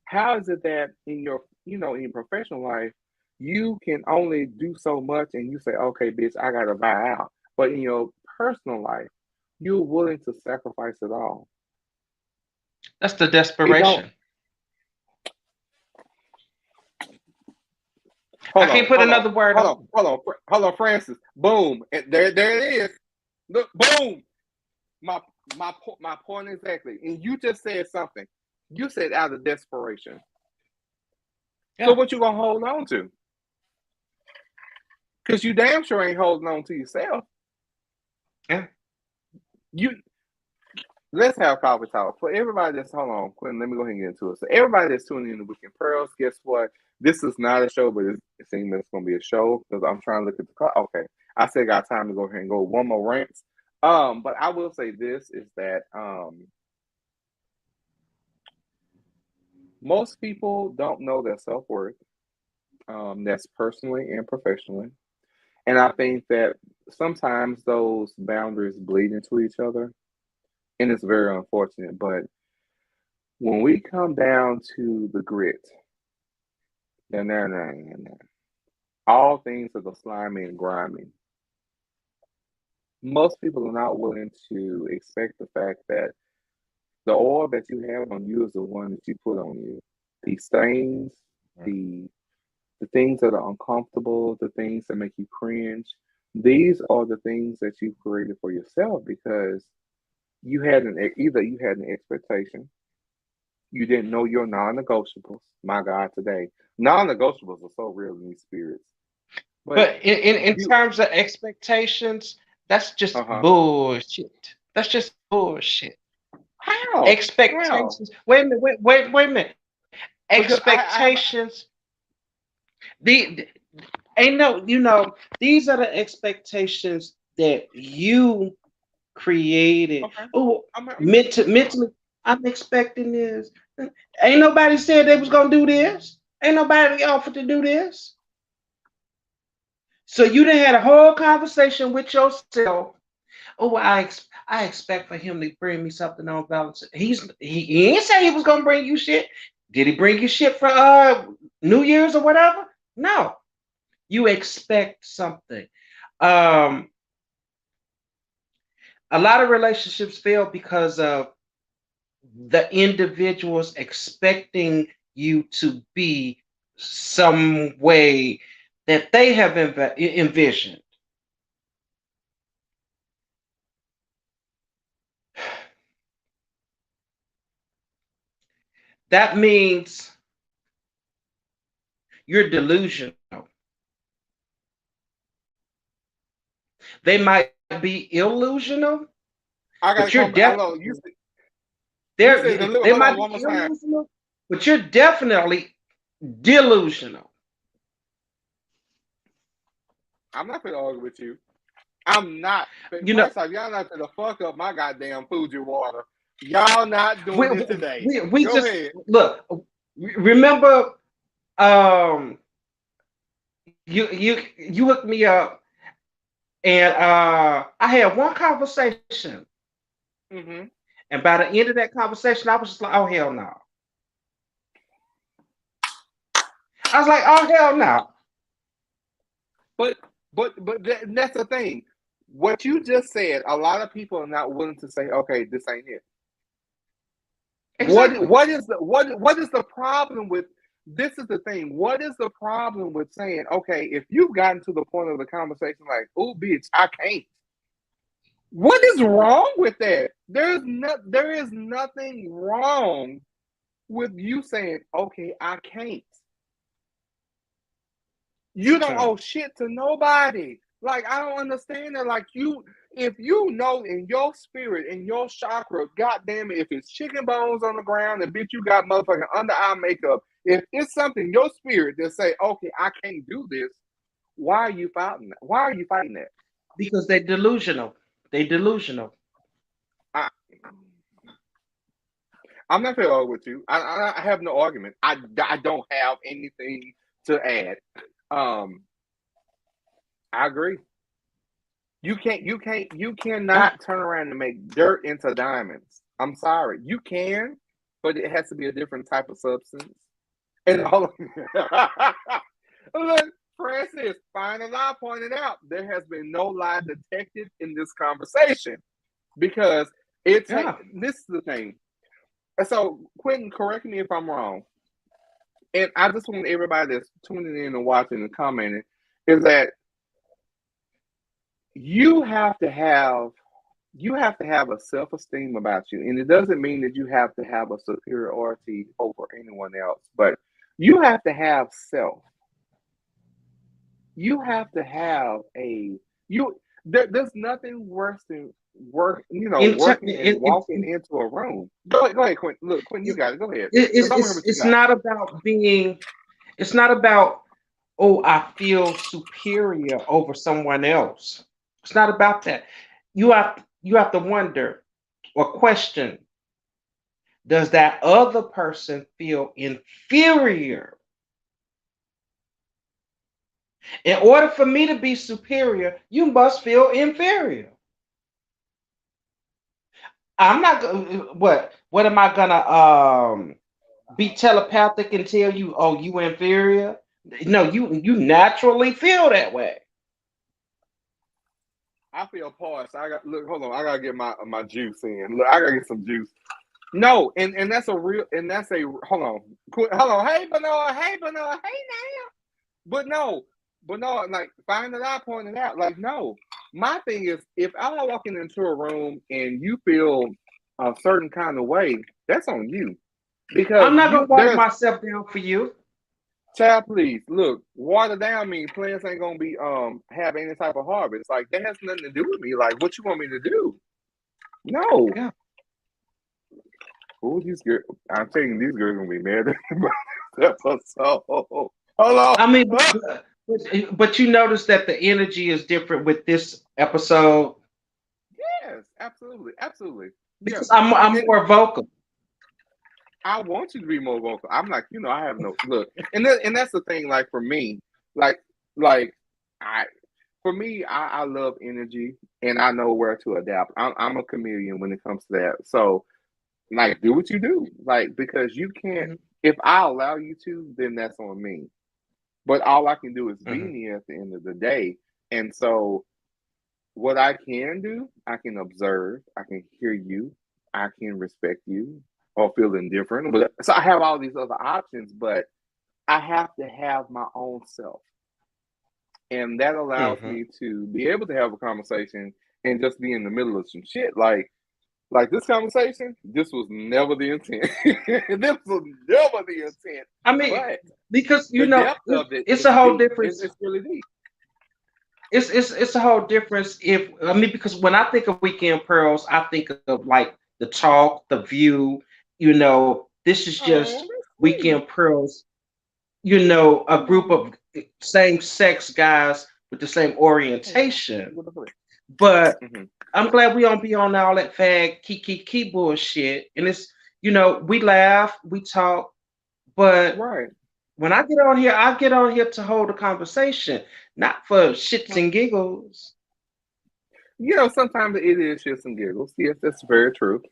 How is it that in your in your professional life you can only do so much and you say, okay, bitch, I gotta buy out. But in your personal life, you're willing to sacrifice it all. That's the desperation. I can't put another word on. Hold on, Francis. Boom. And there it is. Look, boom. My point exactly. And you just said something. You said out of desperation. Yeah. So what you gonna hold on to? Because you damn sure ain't holding on to yourself. Yeah. Let's have coffee talk. For everybody that's, hold on, Quentin, let me go ahead and get into it. So everybody that's tuning in to Weekend Pearls, guess what? This is not a show, but it seems like it's going to be a show because I'm trying to look at the clock. Okay. I said got time to go ahead and go one more rant. But I will say this is that most people don't know their self-worth. That's personally and professionally. And I think that sometimes those boundaries bleed into each other. And it's very unfortunate. But when we come down to the grit, all things are the slimy and grimy. Most people are not willing to accept the fact that the oil that you have on you is the one that you put on you. The stains, the things that are uncomfortable, the things that make you cringe, these are the things that you created for yourself because either you had an expectation, you didn't know your non-negotiables. My God, today non-negotiables are so real in these spirits. But in terms of expectations, that's just bullshit. That's just bullshit. How? Expectations. How? Wait a minute. Expectations. These are the expectations that you created. Okay. Oh, mentally, I'm expecting this. Ain't nobody said they was gonna do this. Ain't nobody offered to do this. So you done had a whole conversation with yourself. Oh, I expect for him to bring me something on balance. He ain't say he was gonna bring you shit. Did he bring you shit for New Year's or whatever? No. You expect something. A lot of relationships fail because of the individuals expecting you to be some way that they have envisioned. That means you're delusional. They might be illusional, but you're definitely they might be illusional, but you're definitely delusional. I'm not gonna argue with you. I'm not. Y'all not gonna fuck up my goddamn Fuji water. Y'all not doing it today. We Go just ahead. Look. Remember, you hooked me up, and I had one conversation, and by the end of that conversation, I was just like, "Oh hell no!" I was like, "Oh hell no!" But that's the thing. What you just said, a lot of people are not willing to say, "Okay, this ain't it." Exactly. What is the problem with? This is the thing. What is the problem with saying, "Okay, if you've gotten to the point of the conversation, like, oh, bitch, I can't." What is wrong with that? There is nothing wrong with you saying, okay, I can't. You don't owe shit to nobody. Like, I don't understand that. Like, if you know in your spirit, in your chakra, goddamn it, if it's chicken bones on the ground and bitch, you got motherfucking under eye makeup. If it's something in your spirit that say, okay, I can't do this, why are you fighting that? Why are you fighting that? Because they're delusional. They delusional. I'm not fair with you. I have no argument. I don't have anything to add. I agree. You cannot turn around and make dirt into diamonds. I'm sorry. You can, but it has to be a different type of substance. And all look, Francis, finally I pointed out there has been no lie detected in this conversation because this is the thing. So, Quentin, correct me if I'm wrong. And I just want everybody that's tuning in and watching and commenting is that you have to have a self-esteem about you. And it doesn't mean that you have to have a superiority over anyone else, but you have to have self. You have to have there's nothing worse than working and walking into a room. Go ahead, Quentin. Look, Quentin, you got it. Go ahead. It's not about being. It's not about, oh, I feel superior over someone else. It's not about that. You have to wonder or question: does that other person feel inferior? In order for me to be superior, you must feel inferior. I'm not what am I gonna be telepathic and tell you, oh, you inferior? No, you naturally feel that way. I feel parched. Hold on, I gotta get my juice in. Look, I gotta get some juice. No, and that's a hold on. Hey Benoit, hey now. But no, like find that I pointed out. Like, no. My thing is if I walk into a room and you feel a certain kind of way, that's on you. Because I'm not gonna water myself down for you. Child, please look. Water down means plants ain't gonna be have any type of harvest. Like that has nothing to do with me. Like what you want me to do? No. Yeah. Who these girls? I'm telling you, these girls gonna be mad at this episode. Hold on. I mean, but you notice that the energy is different with this episode. Yes, absolutely. Because I'm more vocal. I want you to be more vocal. I'm like, I have no look, and that's the thing. Like for me, I love energy, and I know where to adapt. I'm a chameleon when it comes to that. So, like, do what you do, like because you can't. Mm-hmm. If I allow you to, then that's on me. But all I can do is be me at the end of the day, and so what I can do, I can observe, I can hear you, I can respect you, or feel indifferent. But so I have all these other options, but I have to have my own self. And that allows me to be able to have a conversation and just be in the middle of some shit. Like this conversation, this was never the intent. This was never the intent. I mean, but because it's a whole difference. It's really deep. It's a whole difference because when I think of Weekend Pearls, I think of like the talk, the view, this is just Weekend Pearls, a group of same-sex guys with the same orientation. But I'm glad we don't be on all that fag key bullshit. And it's, we laugh, we talk, but when I get on here to hold a conversation, not for shits and giggles. Sometimes it is shits and giggles. Yes, that's very true.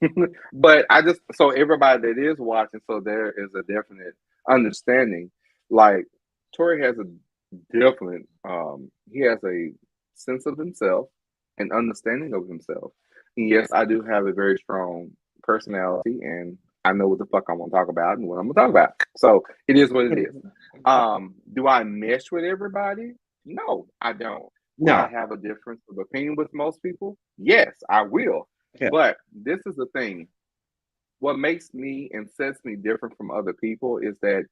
But so everybody that is watching, so there is a definite understanding. Like Tori has a definite, he has a sense of himself and understanding of himself. And yes, I do have a very strong personality, and I know what the fuck I want to talk about and what I'm gonna talk about. So it is what it is. Do I mesh with everybody? No, I don't. Will I have a difference of opinion with most people? Yes, I will. Yeah. But this is the thing. what makes me and sets me different from other people is that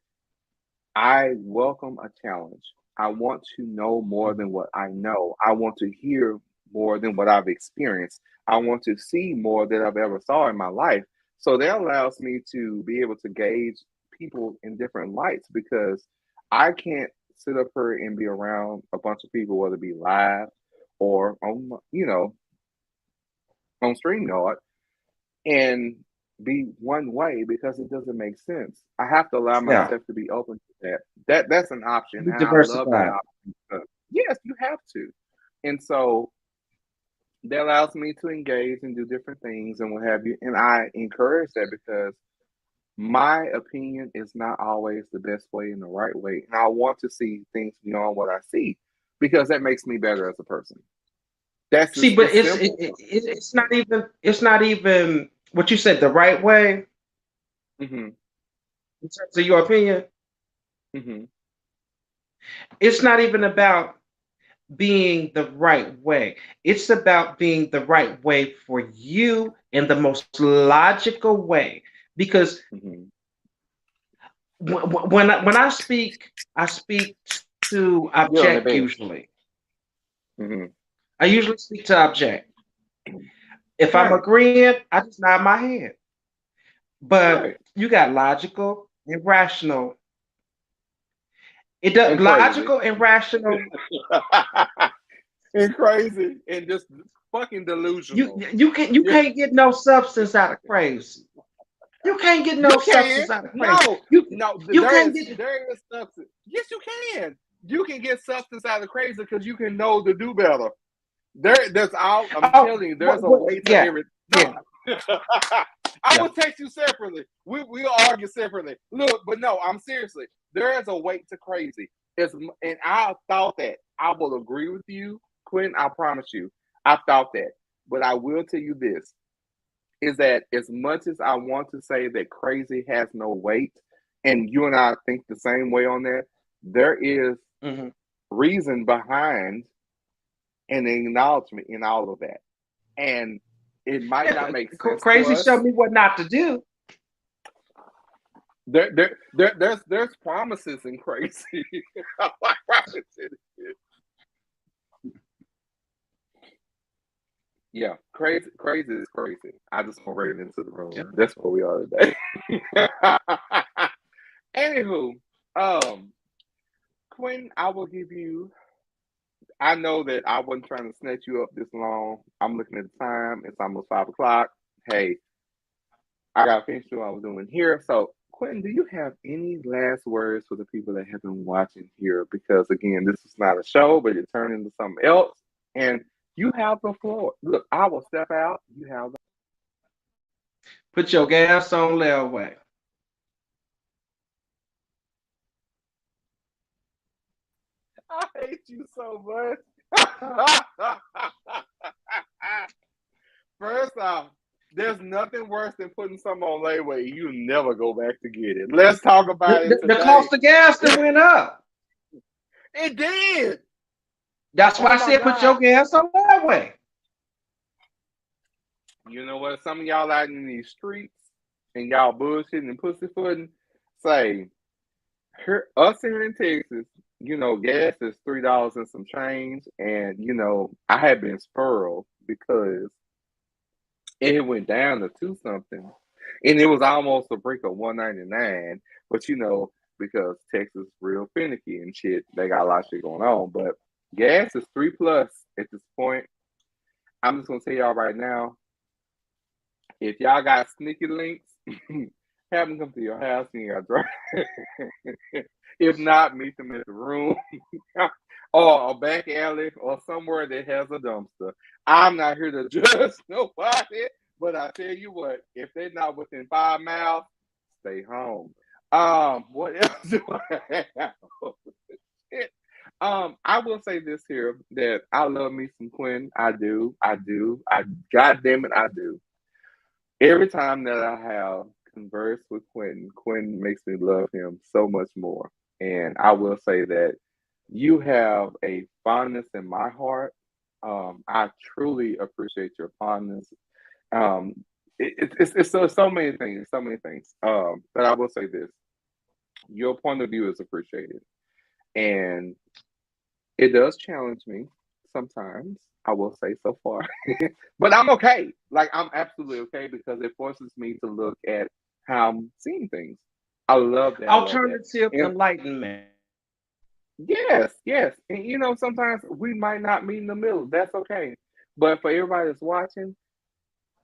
I welcome a challenge. I want to know more than what I know. I want to hear more than what I've experienced. I want to see more than I've ever saw in my life. So that allows me to be able to gauge people in different lights because I can't sit up here and be around a bunch of people, whether it be live or on, on StreamYard and be one way because it doesn't make sense. I have to allow Yeah, myself to be open to that. That's an option, be and I love that diversified. option. Yes, you have to, and so that allows me to engage and do different things and what have you. And I encourage that because my opinion is not always the best way and the right way, and I want to see things beyond what I see because that makes me better as a person. That's See, just but it's simple. it's not even what you said the right way Hmm. in terms of your opinion. Hmm. It's not even about being the right way. It's about being the right way for you in the most logical way. Because Hmm. when I speak to You're on the object bed. usually. Hmm. I usually speak to object. If I'm Right. agreeing, I just nod my head. But Right. you got logical and rational. It does And crazy. logical and rational. And crazy and just fucking You delusional. you You can't get no substance out of crazy. You can't get no you can. substance out of crazy. No, no, You can't get there is substance. Yes, you can. You can get substance out of crazy because you can know to do better. There's all I'm oh telling you, there's a what way to yeah everything. yeah No. I yeah. will text you separately. We'll argue separately. Look, but no, I'm seriously. There is a weight to crazy. And I thought that I will agree with you, Quentin. I promise you, I thought that. But I will tell you this: is that as much as I want to say that crazy has no weight, and you and I think the same way on that, there is Hmm. reason behind and acknowledgement in all of that. And it might not Yeah, make sense to crazy showed us. me what not to do. There's promises in crazy. I promise it. Yeah, crazy is crazy. I just want right into the Yeah. room. That's where we are today. Anywho, um, Quinn, I will give you. I know that I wasn't trying to snatch you up this long. I'm looking at the time. It's almost 5 o'clock. Hey, I got to finish doing what I was doing here. So, Quentin, do you have any last words for the people that have been watching here? Because again, this is not a show, but it turned into something else. And you have the floor. Look, I will step out. You have the. Put your gas on layaway. I hate you so much. First off, there's nothing worse than putting something on layaway. You never go back to get it. Let's talk about it The today. cost of gas that went up. It did. That's why Oh I my said put God. your gas on layaway. You know what? Some of y'all out in these streets and y'all bullshitting and pussyfooting say, here, us here in Texas, gas is $3 and some change. And, I had been spoiled because it went down to two something. And it was almost a break of 199. But, because Texas real finicky and shit, they got a lot of shit going on. But gas is 3 plus at this point. I'm just going to tell y'all right now, if y'all got sneaky links, have them come to your house and y'all drive. If not, meet them in the room or a back alley or somewhere that has a dumpster. I'm not here to judge nobody, but I tell you what, if they're not within 5 miles, stay home. What else do I have? I will say this here that I love me some Quinn. I do. I do. God damn it, I do. Every time that I have conversed with Quentin, Quentin makes me love him so much more. And I will say that you have a fondness in my heart. I truly appreciate your fondness. Um, it's so many things, so many things. But I will say this: your point of view is appreciated, and it does challenge me sometimes. I will say so far, but I'm okay. Like I'm absolutely okay because it forces me to look at how I'm seeing things. I love that. I love that. Alternative And enlightenment. yes, yes. And sometimes we might not meet in the middle. That's okay. But for everybody that's watching,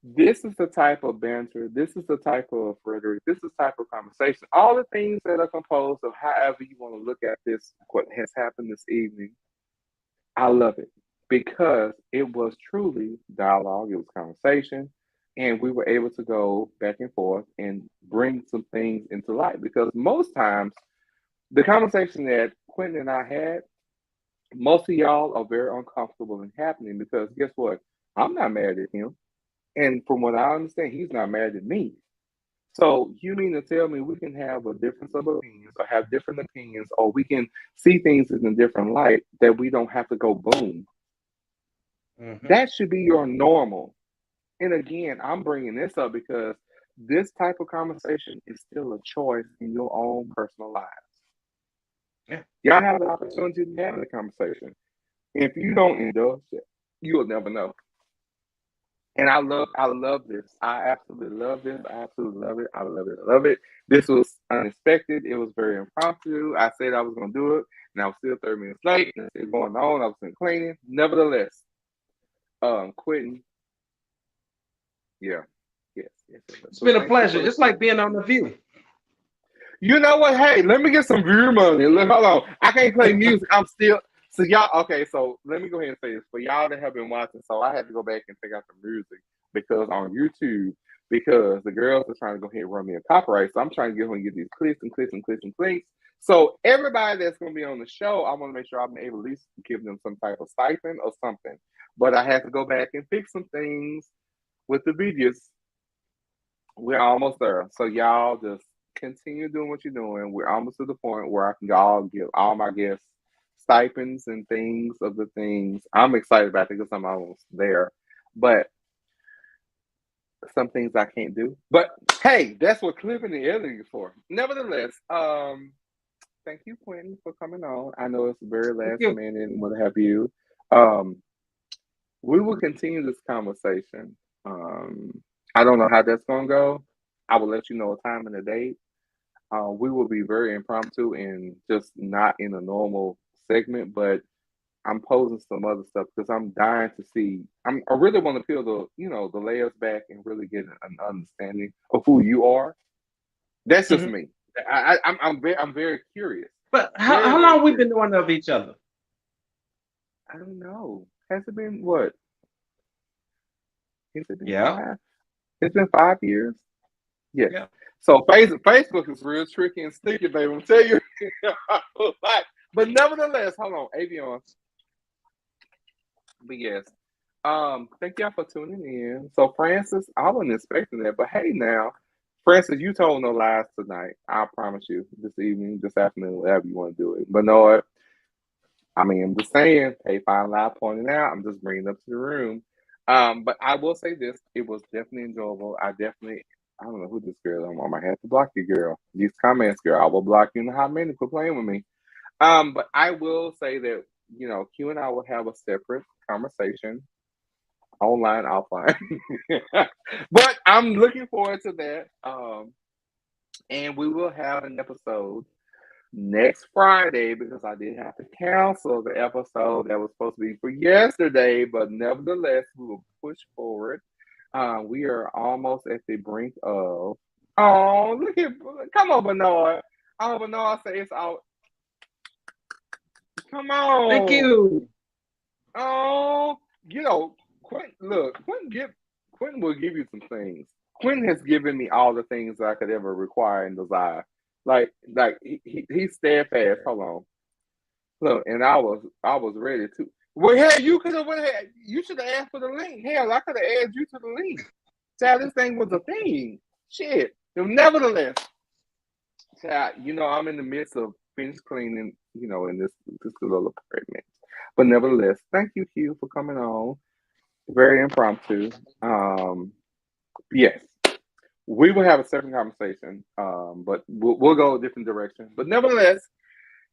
this is the type of banter, this is the type of rhetoric, this is the type of conversation. All the things that are composed of however you want to look at this, what has happened this evening, I love it because it was truly dialogue, it was conversation, and we were able to go back and forth and bring some things into light. Because most times, the conversation that Quentin and I had, most of y'all are very uncomfortable in happening because guess what? I'm not mad at him. And from what I understand, he's not mad at me. So you mean to tell me we can have a difference of opinions or have different opinions or we can see things in a different light that we don't have to go boom. Mm-hmm. That should be your normal. And again, I'm bringing this up because this type of conversation is still a choice in your own personal lives. Yeah. Y'all have the opportunity to have the conversation. If you don't indulge it, you'll never know. And I love this. I absolutely love this. I absolutely love it. I love it. I love it. This was unexpected. It was very impromptu. I said I was gonna do it, and I was still 30 minutes late. And it's going on. I was in cleaning. Nevertheless, quitting. Yeah, yes, yes, yes. It's But been a thank you pleasure. for the It's like time. being on the view. You know what? Hey, let me get some view money. Look, hold on. I can't play music. I'm still. So y'all, okay. So let me go ahead and say this for y'all that have been watching. So I had to go back and take out the music because on YouTube, because the girls are trying to go ahead and run me a copyright. So I'm trying to get them to get these clicks and clicks and clicks and clicks. So everybody that's going to be on the show, I want to make sure I'm able to at least give them some type of stipend or something. But I had to go back and fix some things with the videos. We're almost there. So y'all just continue doing what you're doing. We're almost to the point where I can all give all my guests stipends and things of the things. I'm excited about it because I'm almost there. But some things I can't do. But hey, that's what clipping and editing is for. Nevertheless, thank you, Quentin, for coming on. I know it's very Thank last you. minute and what have you. Um, we will continue this conversation. Um, I don't know how that's gonna go. I will let you know a time and a date. We will be very impromptu and just not in a normal segment, but I'm posing some other stuff because I'm dying to see. I really want to peel the layers back and really get an understanding of who you are. That's just Mhm. me. I'm very curious. But Very how very long we curious. been knowing of each other? I don't know. Has it been what? Has it been Yeah. 5? It's been 5 years. Yes. Yeah. So Facebook is real tricky and sticky, baby. I'm tell you. Like, but nevertheless, hold on, Avion. But yes, thank y'all for tuning in. So Francis, I wasn't expecting that, but hey now, Francis, you told no lies tonight. I promise you, this evening, this afternoon, whatever you want to do it. But no, I mean, I'm just saying, hey, fine lie pointing out. I'm just bringing it up to the room. But I will say this: it was definitely enjoyable. I don't know who this girl is. I might have to block you, girl. These comments, girl, I will block you in a hot minute for playing with me. But I will say that Q and I will have a separate conversation online, offline. But I'm looking forward to that. And we will have an episode next Friday because I did have to cancel the episode that was supposed to be for yesterday, but nevertheless, we will push forward. We are almost at the brink of. Oh, look at come on, Bernard. Oh, Bernard say it's out. Come Thank on. you. Oh, Quentin. Look, Quentin will give you some things. Quentin has given me all the things that I could ever require and desire. Like he's steadfast. Hold on. Look, and I was ready to. Well, hell, you could have went ahead. You should have asked for the link. Hell, I could have added you to the link. Child, this thing was a thing. Shit. Nevertheless, child, I'm in the midst of finish cleaning. In this little apartment. But nevertheless, thank you, Hugh, for coming on. Very impromptu. Um, Yes, we will have a certain conversation, but we'll go a different direction. But nevertheless,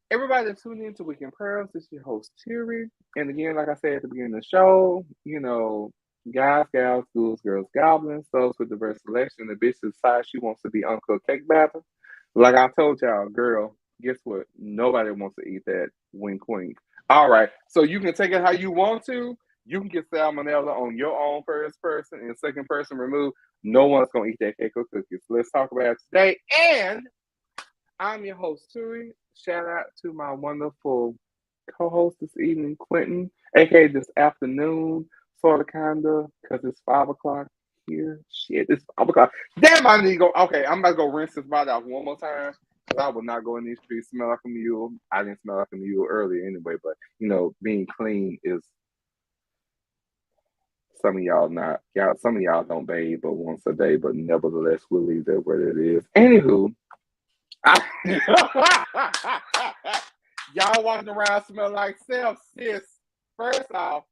everybody that's tuning in to Weekend Pearls, this is your host, Terry. And again, like I said at the beginning of the show, guys, gals, ghouls, girls, goblins, those with diverse selection, the bitch decides she wants to be uncooked cake batter. Like I told y'all, girl, guess what? Nobody wants to eat that wink wink. All right, so you can take it how you want to. You can get salmonella on your own first person and second person removed. No one's gonna eat that cake or cookies. Let's talk about it today. And I'm your host, Turi. Shout out to my wonderful co-host this evening, Quentin, aka this afternoon, sort of kinda, because it's 5 o'clock here. Shit, it's 5 o'clock. Damn, I need to go. Okay, I'm about to go rinse this body off one more time. Cause I will not go in these streets smell like a mule. I didn't smell like a mule earlier anyway, but being clean is some of y'all not. Y'all, some of y'all don't bathe but once a day, but nevertheless, we'll leave that where it is. Anywho, y'all walking around smell like self, sis. First off,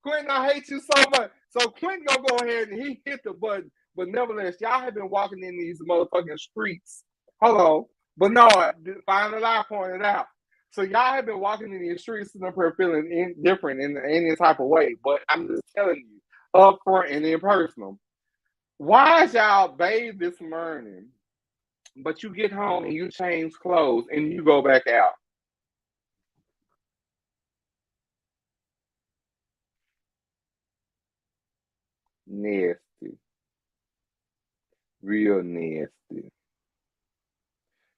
Quentin, I hate you so much. So Quentin gonna go ahead and he hit the button. But nevertheless, y'all have been walking in these motherfucking streets. Hello. But no, finally I pointed out. So y'all have been walking in these streets and up here feeling different in any type of way. But I'm just telling you, up front and in personal. Why is y'all bathed this morning, but you get home and you change clothes and you go back out? Nasty. Real nasty.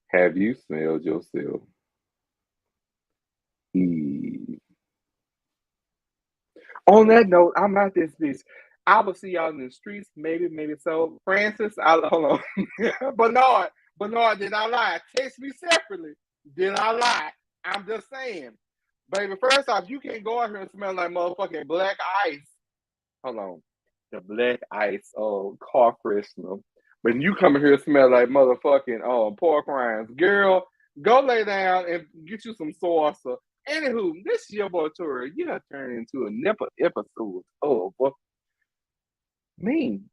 Have you smelled yourself? On that note, I'm not this bitch. I will see y'all in the streets, maybe so. Francis, hold on. Bernard, did I lie? Text me separately. Did I lie? I'm just saying. Baby, first off, you can't go out here and smell like motherfucking black ice. Hold on. The black ice car freshener. But you come here and smell like motherfucking pork rinds. Girl, go lay down and get you some salsa. Anywho, this is your boy Tori. You have turned into a nipper episode. Oh, boy.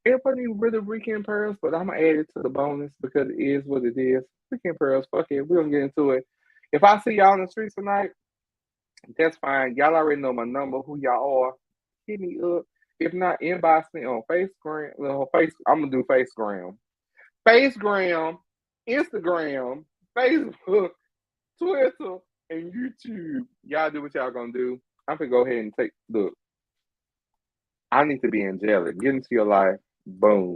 Everybody really Weekend Pearls, but I'm gonna add it to the bonus because it is what it is. Weekend Pearls, fuck it. We're gonna get into it. If I see y'all in the streets tonight, that's fine. Y'all already know my number, who y'all are. Hit me up. If not, inbox me on Facebook. I'm gonna do Facegram. Facegram, Instagram, Facebook, Twitter, and YouTube. Y'all do what y'all gonna do. I'm gonna go ahead and look. I need to be angelic. Get into your life. Boom.